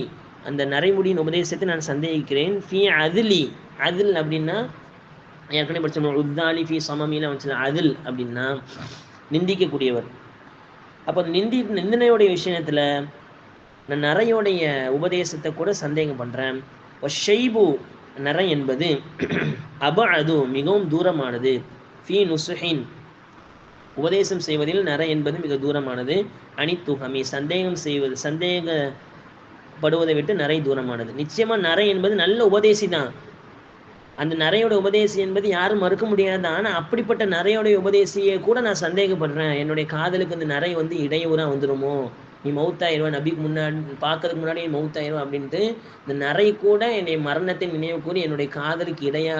அந்த நரைமுடியின் உபதேசத்தை நான் சந்தேகிக்கிறேன். ஃபி அதிலி, அதில் அப்படின்னா ஏற்கனவே படிச்சோம், உத்தாலி ஃபி சமமியில் வந்துச்சு. அதில் அப்படின்னா நிந்திக்கக்கூடியவர். அப்போ நிந்தனையோடைய விஷயத்தில் நான் நரையோடைய உபதேசத்தை கூட சந்தேகம் பண்ணுறேன். ஷைபு நரை என்பது அபஅது மிகவும் தூரமானது. ஃபி நுசுஹின் உபதேசம் செய்வதில் நரை என்பது மிக தூரமானது. அனித்துஹமி சந்தேகப்படுவதை விட்டு நரை தூரமானது. நிச்சயமாக நரை என்பது நல்ல உபதேசி தான். அந்த நரையோட உபதேசி என்பது யாரும் மறுக்க முடியாது. ஆனால் அப்படிப்பட்ட நரையோடைய உபதேசியை கூட நான் சந்தேகப்படுறேன். என்னுடைய காதலுக்கு இந்த நரை இடையூறாக வந்துடுமோ, நீ மவுத்தாயிருவா, நபிக்கு முன்னாடி பார்க்கறதுக்கு முன்னாடி நீ மவுத்தாயிருவா அப்படின்ட்டு இந்த நரை கூட என்னை மரணத்தை நினைவு கூறி என்னுடைய காதலுக்கு இடையா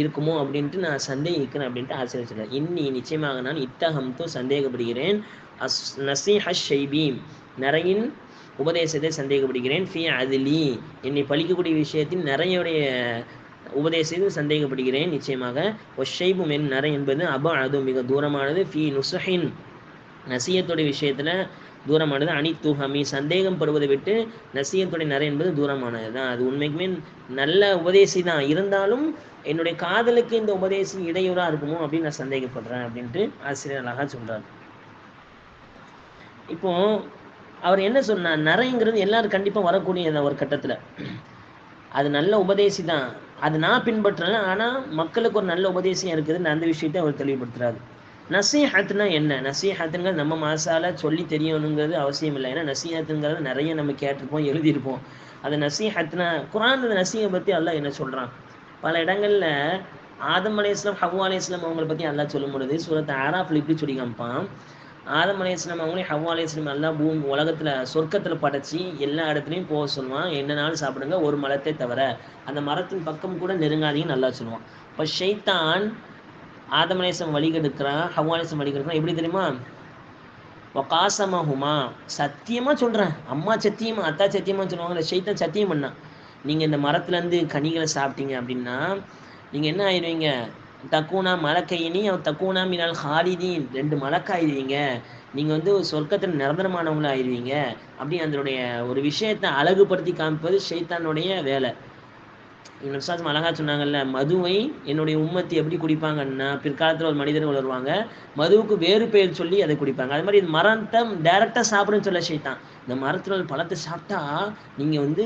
இருக்குமோ அப்படின்ட்டு நான் சந்தேகிக்கிறேன் அப்படின்ட்டு ஆசிரியர் சொல்றார். இன்னி நிச்சயமாக நான் இத்தகம்தோ சந்தேகப்படுகிறேன். நசீஹ ஷைபி நரையின் உபதேசத்தை சந்தேகப்படுகிறேன். ஃபி அதிலி என்னை பழிக்கக்கூடிய விஷயத்தில் நரையுடைய உபதேசத்தை சந்தேகப்படுகிறேன். நிச்சயமாக ஒஷைபு மென் நரை என்பது அது மிக தூரமானது. ஃபி நுசுஹின் நசியத்துடைய விஷயத்தில் தூரமானது. அனித்துஹமி சந்தேகம் படுவதை விட்டு நசியத்துடைய நரை என்பது தூரமானது தான். அது உண்மைக்குமே நல்ல உபதேசி தான், இருந்தாலும் என்னுடைய காதலுக்கு இந்த உபதேசி இடையூறாக இருக்குமோ அப்படின்னு நான் சந்தேகப்படுறேன் அப்படின்ட்டு ஆசிரியர் அழகாக சொல்கிறார். இப்போ அவர் என்ன சொன்னார், நரைங்கிறது எல்லாரும் கண்டிப்பாக வரக்கூடிய ஒரு கட்டத்தில் அது நல்ல உபதேசி தான், அது நான் பின்பற்றல, ஆனால் மக்களுக்கு ஒரு நல்ல உபதேசம் இருக்குது. அந்த விஷயத்தை அவர் தெளிவுபடுத்துறாரு. நசீஹத்துனா என்ன? நசீஹத்துங்கிறது நம்ம மாசால சொல்லி தெரியணுங்கிறது அவசியம் இல்லை. ஏன்னா நசீஹத்துங்கிறது நிறைய நம்ம கேட்டிருப்போம், எழுதியிருப்போம். அது நசீஹத்துனா குர்ஆன் அந்த நசீஹை பற்றி அல்லாஹ் என்ன சொல்கிறான்? பல இடங்களில் ஆதம் அலைஹிஸ்ஸலாம் ஹவ்வா அலைஹிஸ்ஸலாம் அவங்களை பற்றி அல்லாஹ் சொல்லும் பொழுது சூரத் ஆராஃப்ல இப்படி சொல்லி காமிப்பான். ஆதம் அலைஹிஸ்ஸலாம் அவங்களே ஹவ்வா அலைஹிஸ்ஸலாம் அல்லாஹ் உலகத்தில் சொர்க்கத்தில் படைச்சி எல்லா இடத்துலையும் போக சொல்லுவான். என்னனாலும் சாப்பிடுங்க ஒரு மரத்தை தவிர, அந்த மரத்தின் பக்கம் கூட நெருங்காதீங்கன்னு நல்லா சொல்லுவான். இப்போ ஷைத்தான் ஆதம் அலைஹிஸ்ஸலாம் வழிகெடுக்கிறான், ஹவ்வா அலைஹிஸ்ஸலாம் வழிகெடுக்கிறான். எப்படி தெரியுமா? வகாசமஹுமா சத்தியமாக சொல்கிறேன், அம்மா சத்தியமா அத்தா சத்தியமாக சொல்லுவாங்கல்ல, ஷைத்தான் சத்தியம் பண்ணான். நீங்கள் இந்த மரத்துலேருந்து கனிகளை சாப்பிட்டீங்க அப்படின்னா நீங்கள் என்ன ஆயிடுவீங்க? தக்கூனா மலக்கையினி தக்கூனா மினல் ஹாலிதீன், 2 மலக்காயிருவீங்க, நீங்கள் வந்து சொர்க்கத்தில் நிரந்தரமானவங்கள ஆயிடுவீங்க. அப்படி அதனுடைய ஒரு விஷயத்தை அழகுபடுத்தி காமிப்பது ஷைத்தானுடைய வேலை. நபிசாசம் அழகா சொன்னாங்கல்ல, மதுவை என்னுடைய உம்மத்தி எப்படி குடிப்பாங்கன்னா, பிற்காலத்தில் ஒரு மனிதர்கள் வருவாங்க, மதுவுக்கு வேறு பெயர் சொல்லி அதை குடிப்பாங்க. அது மாதிரி இது மரத்தை டைரெக்டாக சாப்பிடுன்னு சொல்ல ஷைத்தான். இந்த மரத்தில் உள்ள பழத்தை சாப்பிட்டா நீங்கள் வந்து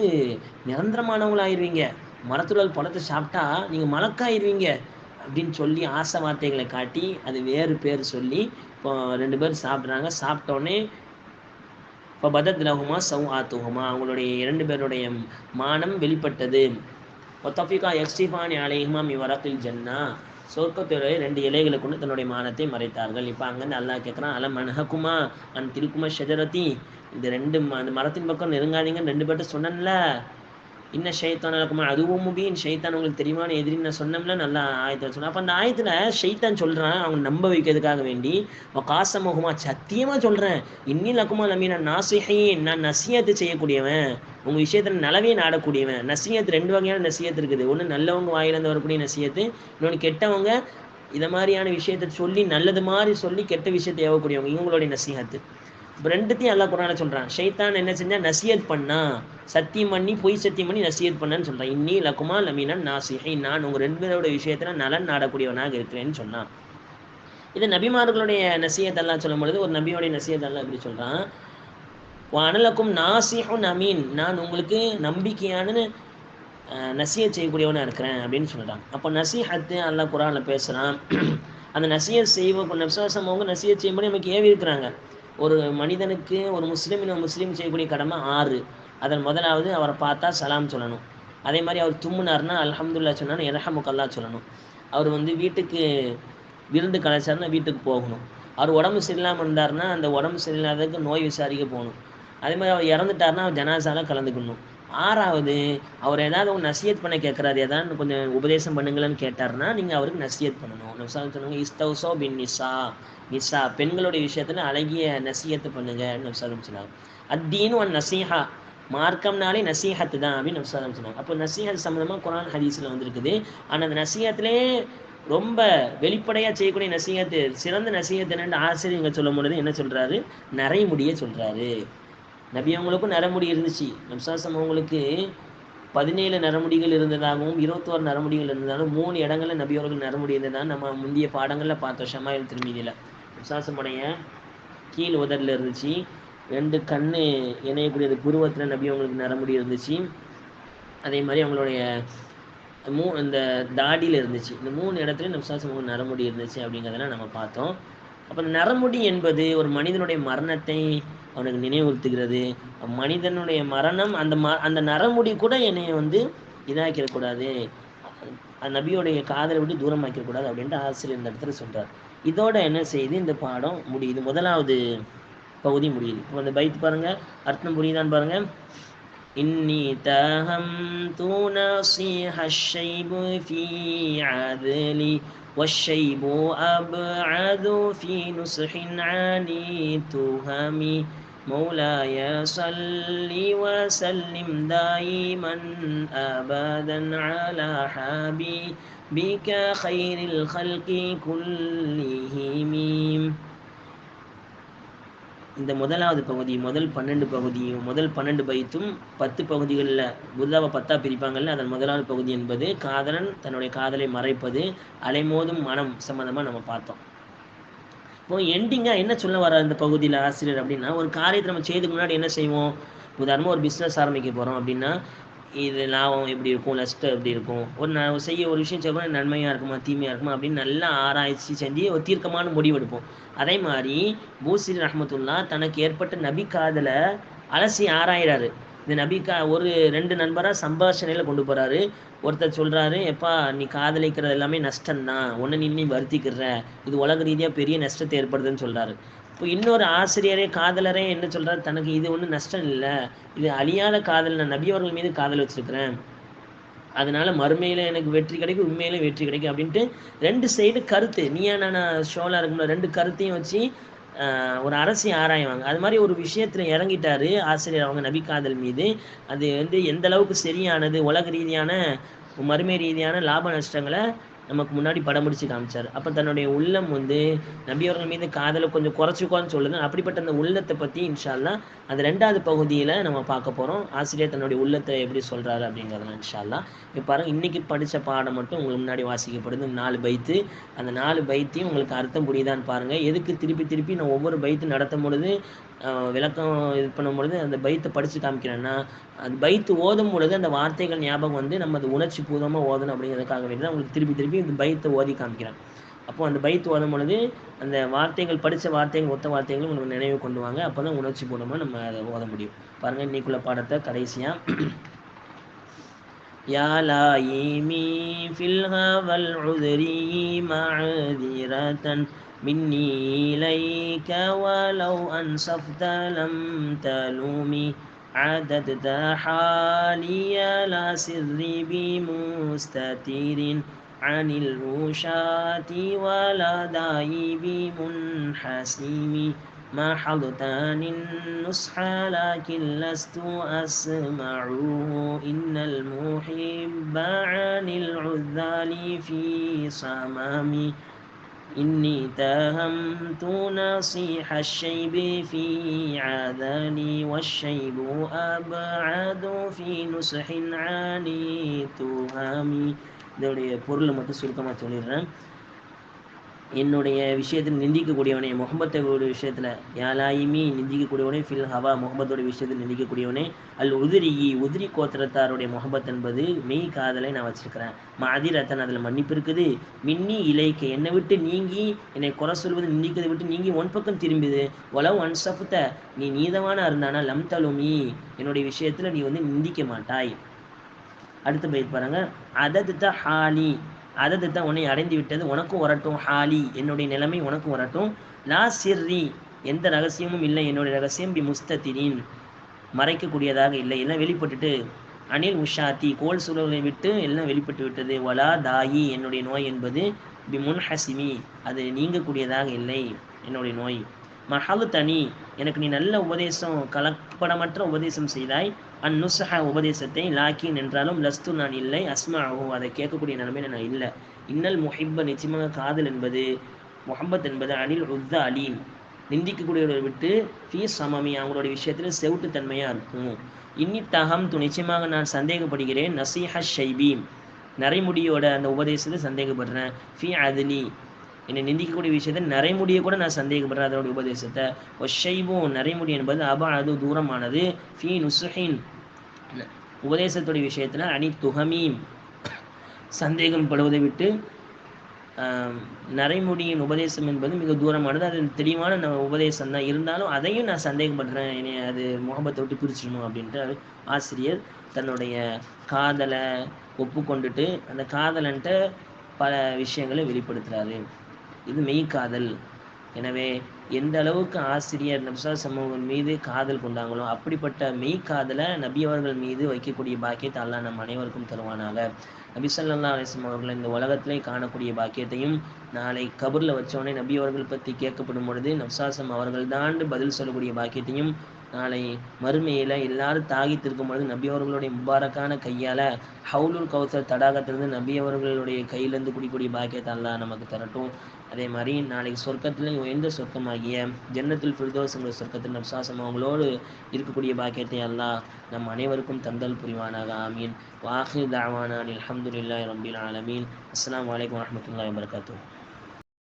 நிரந்தரமானவங்களாயிருவீங்க, மரத்தில் உள்ள பழத்தை சாப்பிட்டா நீங்கள் மலக்காயிருவீங்க அப்படின்னு சொல்லி ஆசை வார்த்தைகளை காட்டி அது வேறு பேர் சொல்லி இப்போ 2 பேர் சாப்பிட்றாங்க. சாப்பிட்டோன்னே இப்போ பதத் லகுமா சவ் ஆத்துகுமா, அவங்களுடைய 2 பேருடைய மானம் வெளிப்பட்டது. ஒத்தஃபிகா எக்ஸ்டிஃபானி அலைஹிமா மி வரக்கில் ஜன்னா, சொர்க்கத்துடைய 2 இலைகளை கொண்டு தன்னுடைய மானத்தை மறைத்தார்கள். இப்போ அங்கேருந்து அல்லாஹ் கேட்குறான், அலம் அன்ஹகுமா அன் தில்குமா ஷஜரதி, இந்த 2 அந்த மரத்தின் பக்கம் நெருங்காதீங்கன்னு 2 பேர்ட்ட சொன்னேன்ல, இன்ன ஷைத்தான் இருக்குமா அதுவும் முபீன், ஷைத்தான் உங்களுக்கு தெரியுமான எதிரின்னு நான் சொன்னோம்ல, நல்லா ஆயத்தில் சொன்னேன். அப்போ அந்த ஆயத்தில் ஷைத்தான் சொல்கிறான் அவங்க நம்ப வைக்கிறதுக்காக வேண்டி, காசமகுமா சத்தியமாக சொல்கிறேன், இன்னி லக்குமா லமீன நாசிஹீன், நான் நசியத்து செய்யக்கூடியவன், உங்கள் விஷயத்தில் நலவே நாடக்கூடியவன். நசியத்து 2 வகையான நசியத்து இருக்குது. ஒன்று நல்லவங்க வாயிலேருந்து வரக்கூடிய நசியத்து, இன்னொன்று கெட்டவங்க இதை மாதிரியான விஷயத்தை சொல்லி நல்லது மாதிரி சொல்லி கெட்ட விஷயத்தை ஏவக்கூடியவங்க, இவங்களுடைய நசிஹத்து. இப்போ 2த்தையும் அல்லாஹ் குர்ஆனில் சொல்கிறான். ஷைத்தான் என்ன செஞ்சால் நசியத் பண்ணா, சத்தியம் பண்ணி பொய் சத்தியம் பண்ணி நசியத் பண்ணான்னு சொல்கிறான். இன்னி லக்குமா லமீனன் நாசிஹீன், நான் உங்கள் 2 பேரோட விஷயத்தில் நலன் நாடக்கூடியவனாக இருக்கிறேன்னு சொன்னான். இது நபிமார்களுடைய நசியத் அல்லாஹ் சொல்லும் பொழுது ஒரு நபியோடைய நசியத் அல்லாஹ் எப்படி சொல்கிறான், அனலக்கும் நாசிஹுன் அமீன், நான் உங்களுக்கு நம்பிக்கையான நசியத் செய்யக்கூடியவனாக இருக்கிறேன் அப்படின்னு சொல்கிறான். அப்போ நசீஹத்து அல்லாஹ் குர்ஆனில் பேசுகிறான். அந்த நசியத் செய்வோம் நபிசாசம் அவங்க நசியத் செய்யும்போது நமக்கு ஏவி இருக்கிறாங்க. ஒரு மனிதனுக்கு ஒரு முஸ்லீம் செய்யக்கூடிய கடமை 6. அதன் முதலாவது அவரை பார்த்தா சலாம் சொல்லணும். அதே மாதிரி அவர் தும்முனார்னா அல்ஹம்துலில்லாஹ் சொன்னாலும் இரஹமுக்கல்லாஹ் சொல்லணும். அவர் வந்து வீட்டுக்கு விருந்து கலைச்சார்னா வீட்டுக்கு போகணும். அவர் உடம்பு சரியில்லாமல் இருந்தார்னா அந்த உடம்பு சரியில்லாததுக்கு நோய் விசாரிக்க போகணும். அதே மாதிரி அவர் இறந்துட்டார்னா அவர் ஜனாசால கலந்துக்கணும். 6வது அவர் ஏதாவது ஒரு நசியத் பண்ண கேட்குறாரு, ஏதாவது கொஞ்சம் உபதேசம் பண்ணுங்களேன்னு கேட்டார்னா நீங்கள் அவருக்கு நசியத் பண்ணணும். நபிசாசம் சொன்னாங்க, இஸ்தௌசோ பின் நிசா, பெண்களுடைய விஷயத்தில் அழகிய நசியத்து பண்ணுங்க நபிசாசம் சொன்னாங்க. அத்தீனு அன் நசீஹா, மார்க்கம்னாலே நசீஹத்து தான் அப்படின்னு நபிசாசம் சொன்னாங்க. அப்போ நசீஹத் சம்மந்தமாக குர்ஆன் ஹதீஸில் வந்துருக்குது. ஆனால் அந்த நசீஹத்திலே ரொம்ப வெளிப்படையாக செய்யக்கூடிய நசீஹத்து, சிறந்த நசீஹத் என்னென்று ஆசிரியர்கள் சொல்லும் பொழுது என்ன சொல்கிறாரு, நரைமுடியை சொல்கிறாரு. நபி அவங்களுக்கும் நரமுடி இருந்துச்சு. நபிசாசம் அவங்களுக்கு 17 நரமுடிகள் இருந்ததாகவும் 21 நரமுடிகள் இருந்ததாகவும் 3 இடங்களில் நபி அவர்கள் நரமுடி இருந்ததாகவும் நம்ம முந்தைய பாடங்களில் பார்த்தோம். ஷமாயில் திருமீதியில் நபிசாசமுடைய கீழ் உதரில் இருந்துச்சு. 2 கண்ணு இணையக்கூடியது புருவத்தில் நபி அவங்களுக்கு நரமுடி இருந்துச்சு. அதே மாதிரி அவங்களுடைய இந்த தாடியில் இருந்துச்சு. இந்த 3 இடத்துலையும் நபிசாசம் அவங்களுக்கு நரமுடி இருந்துச்சு அப்படிங்கிறதெல்லாம் நம்ம பார்த்தோம். அப்போ நரமுடி என்பது ஒரு மனிதனுடைய மரணத்தை அவனுக்கு நினைவுறுத்துகிறது. மனிதனுடைய மரணம் அந்த நரமுடி கூட என்னை வந்து இதாக்கிடக்கூடாது, நபியோடைய காதலை விட்டு தூரமாக்கிடக்கூடாது அப்படின்ட்டு ஆசிரியர் இந்த இடத்துல சொல்கிறார். இதோட என்ன செய்யுது, இந்த பாடம் முடியுது, முதலாவது பகுதி முடியுது. இப்போ அந்த பைத் பாருங்கள், அர்த்தம் புரியுதான்னு பாருங்கள். இன்னி தஹம் தூனசிஹ ஷைபு ஃபீ அத்லி والشيب أبعد في نصح عني تهمي مولاي صل وسلم دائما أبدا على حبيبك خير الخلق كلهم. இந்த முதலாவது பகுதி முதல் 12 பகுதியும் முதல் 12 பைத்தும் 10 பகுதிகளில் புத்தாவை 10ஆக பிரிப்பாங்கள்ல, அதன் முதலாவது பகுதி என்பது காதலன் தன்னுடைய காதலை மறைப்பது, அலைமோதும் மனம் சம்மந்தமாக நம்ம பார்த்தோம். இப்போ எண்டிங்காக என்ன சொல்ல வர இந்த பகுதியில் ஆசிரியர் அப்படின்னா, ஒரு காரியத்தை நம்ம செய்யறதுக்கு முன்னாடி என்ன செய்வோம், உதாரணமாக ஒரு பிஸ்னஸ் ஆரம்பிக்க போகிறோம் அப்படின்னா இது லாபம் எப்படி இருக்கும், நஷ்டம் எப்படி இருக்கும், ஒரு விஷயம் செய்யணும் நன்மையாக இருக்குமா தீமையாக இருக்குமா அப்படின்னு நல்லா ஆராய்ச்சி செஞ்சு ஒரு தீர்க்கமான முடிவெடுப்போம். அதே மாதிரி பூசிரி ரஹ்மத்துல்லா தனக்கு ஏற்பட்ட நபி காதலை அலசி ஆராயிறாரு. இந்த ஒரு 2 நண்பராக சம்பாஷணையில் கொண்டு போகிறாரு. ஒருத்தர் சொல்கிறாரு, எப்பா நீ காதலிக்கிறது எல்லாமே நஷ்டம்தான், ஒன்று நீ வருத்திக்கிற, இது உலக ரீதியாக பெரிய நஷ்டத்தை ஏற்படுதுன்னு சொல்கிறாரு. இப்போ இன்னொரு ஆசிரியரே காதலரே என்ன சொல்கிறார், தனக்கு இது ஒன்றும் நஷ்டம் இல்லை, இது அழியாத காதல், நான் நபியவர்கள் மீது காதல் வச்சுருக்கிறேன், அதனால மறுமையில் எனக்கு வெற்றி கிடைக்கும், உண்மையிலே வெற்றி கிடைக்கும் அப்படின்ட்டு 2 சைடு கருத்து, நீயா நான் ஷோலாக இருக்கும்போது 2 கருத்தையும் வச்சு ஒரு அரசியை ஆராய்வாங்க. அது மாதிரி ஒரு விஷயத்தில் இறங்கிட்டாரு ஆசிரியர் அவங்க நபி காதல் மீது. அது வந்து எந்த அளவுக்கு சரியானது, உலக ரீதியான மறுமை ரீதியான லாப நஷ்டங்களை நமக்கு முன்னாடி படம் பிடிச்சு காமிச்சார். அப்போ தன்னுடைய உள்ளம் வந்து நபி அவர்கள் மீது காதலை கொஞ்சம் குறைச்சிக்கோன்னு சொல்லுது. அப்படிப்பட்ட அந்த உள்ளத்தை பற்றி இன்ஷா அல்லாஹ் அது 2வது பகுதியில் நம்ம பார்க்க போகிறோம். ஆசிரியர் தன்னுடைய உள்ளத்தை எப்படி சொல்கிறாரு அப்படிங்கிறதெல்லாம் இன்ஷா அல்லாஹ். இப்போ பாருங்கள், இன்றைக்கி படித்த பாடம் மட்டும் உங்களுக்கு முன்னாடி வாசிக்கப்படுது 4 பைத்து. அந்த 4 பைத்தையும் உங்களுக்கு அர்த்தம் புரியுதான்னு பாருங்கள். எதுக்கு திருப்பி திருப்பி நான் ஒவ்வொரு பைத்து நடத்தும் பொழுது விளக்கம் இது பண்ணும் பொழுது அந்த பைத்தை படித்து காமிக்கிறேன்னா, அந்த பைத்து ஓதும் பொழுது அந்த வார்த்தைகள் ஞாபகம் வந்து நம்ம அது உணர்ச்சி பூர்வமாக ஓதணும் அப்படிங்கிறதுக்காக வேண்டி தான் உங்களுக்கு திருப்பி திருப்பி இந்த பைத்தை ஓதி காமிக்கிறேன். அப்போது அந்த பைத்து ஓதும் பொழுது அந்த வார்த்தைகள் படித்த வார்த்தைகள் ஒத்த வார்த்தைகளும் உங்களுக்கு நினைவு கொண்டு வாங்க. அப்போ தான் உணர்ச்சி பூர்வமாக நம்ம அதை ஓத முடியும். பாருங்கள், இன்னைக்குள்ள பாடத்தை கடைசியாக يا لايمي في الهوى العذري معذرة مني إليك ولو أنصفت لم تلومي عددت حالي لا سري بمستتير عن الوشاة ولا داعي بمنحسم ما حضتني النصح لكن لست أسمعه إن المحب عن العذال في صمامي إني تهمت نصيح الشيب في عذاني والشيب أبعد في نصح عن تهامي. இதோடைய பொருளை மட்டும் சுருக்கமாக சொல்லிடுறேன். என்னுடைய விஷயத்தில் நிந்திக்கக்கூடியவனே, முகமத்தோட விஷயத்தில் யாலாயுமி நிந்திக்கக்கூடியவனே, ஃபில் ஹவா முகமதோட விஷயத்தில் நிந்திக்கக்கூடியவனே, அல் உதிரி கோத்திரத்தாருடைய முகமத் என்பது மெய் காதலை நான் வச்சிருக்கிறேன். மாதிரத்தன் அதில் மன்னிப்பு இருக்குது. மின்னி இலைக்க என்னை விட்டு நீங்கி என்னை குறை சொல்வது நிந்திக்கிறதை விட்டு நீங்கி ஒன் பக்கம் திரும்பிது. ஒலவ் அன்சஃப்த நீ நீதமான இருந்தானா லம் தலுமி என்னுடைய விஷயத்தில் நீ வந்து நிந்திக்க மாட்டாய். அடுத்த பயிர் பாருங்க, அததுத்த ஹாலி அததுத்த உன்னை அடைந்து விட்டது உனக்கும் வரட்டும், ஹாலி என்னுடைய நிலைமை உனக்கும் வரட்டும், லா சிர்ரி எந்த ரகசியமும் இல்லை என்னுடைய ரகசியம், பி முஸ்தத்திரின் மறைக்கக்கூடியதாக இல்லை, எல்லாம் வெளிப்பட்டுட்டு, அனில் உஷாத்தி கோல் சூழலை விட்டு எல்லாம் வெளிப்பட்டு விட்டது, வலா தாயி என்னுடைய நோய் என்பது, பி முன்ஹசிமி அது நீங்கக்கூடியதாக இல்லை என்னுடைய நோய், மஹலு தனி எனக்கு நீ நல்ல உபதேசம் கலப்படமற்ற உபதேசம் செய்தாய், அந்நுசஹ உபதேசத்தை, லாக்கின் என்றாலும் லஸ்து நான் இல்லை, அஸ்மாஹு அதை கேட்கக்கூடிய நிலைமையில நான் இல்லை, இன்னல் முஹிப்ப நிச்சயமாக காதல் என்பது, முஹப்பத் என்பது, அனில் உத்த அலீம் நிந்திக்கக்கூடியவர்களை விட்டு, ஃபீ சமமி அவங்களுடைய விஷயத்தில் செவுட்டுத்தன்மையாக இருக்கும், இன்னி தகம் நிச்சயமாக நான் சந்தேகப்படுகிறேன், நசீஹ ஷைபி நரைமுடியோட அந்த உபதேசத்தை சந்தேகப்படுறேன், ஃபீ அதுலி என்னை நிந்திக்கக்கூடிய விஷயத்தை நரைமுடியை கூட நான் சந்தேகப்படுறேன் அதனுடைய உபதேசத்தை, ஒஷைபும் நரைமுடி என்பது அது தூரமானது, ஃபீ நுசுஹின் உபதேசத்துடைய விஷயத்தில், அனி துஹமீம் சந்தேகம் படுவதை விட்டு நரைமுடியின் உபதேசம் என்பது மிக தூரமானது, அது தெளிவான உபதேசம் தான், இருந்தாலும் அதையும் நான் சந்தேகப்படுறேன், என்னை அது முகமத்தை விட்டு பிரிச்சிடணும் அப்படின்ட்டு ஆசிரியர் தன்னுடைய காதலை ஒப்புக்கொண்டுட்டு அந்த காதலன்ட்ட பல விஷயங்களை வெளிப்படுத்துகிறாரு. இது மெய்காதல். எனவே எந்த அளவுக்கு ஆசிரியர் நபிசா சமூகம் மீது காதல் கொண்டாங்களோ அப்படிப்பட்ட மெய்காதலை நபி அவர்கள் மீது வைக்கக்கூடிய பாக்கியத்தை அல்லாஹ் நம் அனைவருக்கும் தருவானாக. நபி ஸல்லல்லாஹு அலைஹி வஸல்லம் அவர்கள் இந்த உலகத்திலே காணக்கூடிய பாக்கியத்தையும், நாளை கபூரில் வச்சோடனே நபி அவர்கள் பற்றி கேட்கப்படும் பொழுது நப்சாசம் அவர்கள் தான் பதில் சொல்லக்கூடிய பாக்கியத்தையும், நாளை மறுமையில் எல்லாரும் தாகித்திருக்கும் பொழுது நபி அவர்களுடைய முபாரக்கான கையால் ஹவுலுல் கௌசர் தடாகத்திலிருந்து நபி அவர்களுடைய கையிலேருந்து குடிக்கூடிய பாக்கியத்தை அல்லாஹ் நமக்கு தரட்டும். அதே மாதிரி நாளைக்கு சொர்க்கத்தில் உயர்ந்த சொர்க்கமாகிய ஜன்னத்துல் ஃபிர்தௌஸ்ங்கிற சொர்க்கத்தில் நப்சாசம் அவங்களோடு இருக்கக்கூடிய பாக்கியத்தை அல்லாஹ் நம் அனைவருக்கும் தந்தல் புரிவானாக. ஆமீன். வாஹிர் தாவானா அல்ஹம்துலில்லாஹி ரப்பில் ஆலமீன். அஸ்ஸலாமு அலைக்கும் வரஹ்மத்துல்லாஹி வபரகாத்துஹு.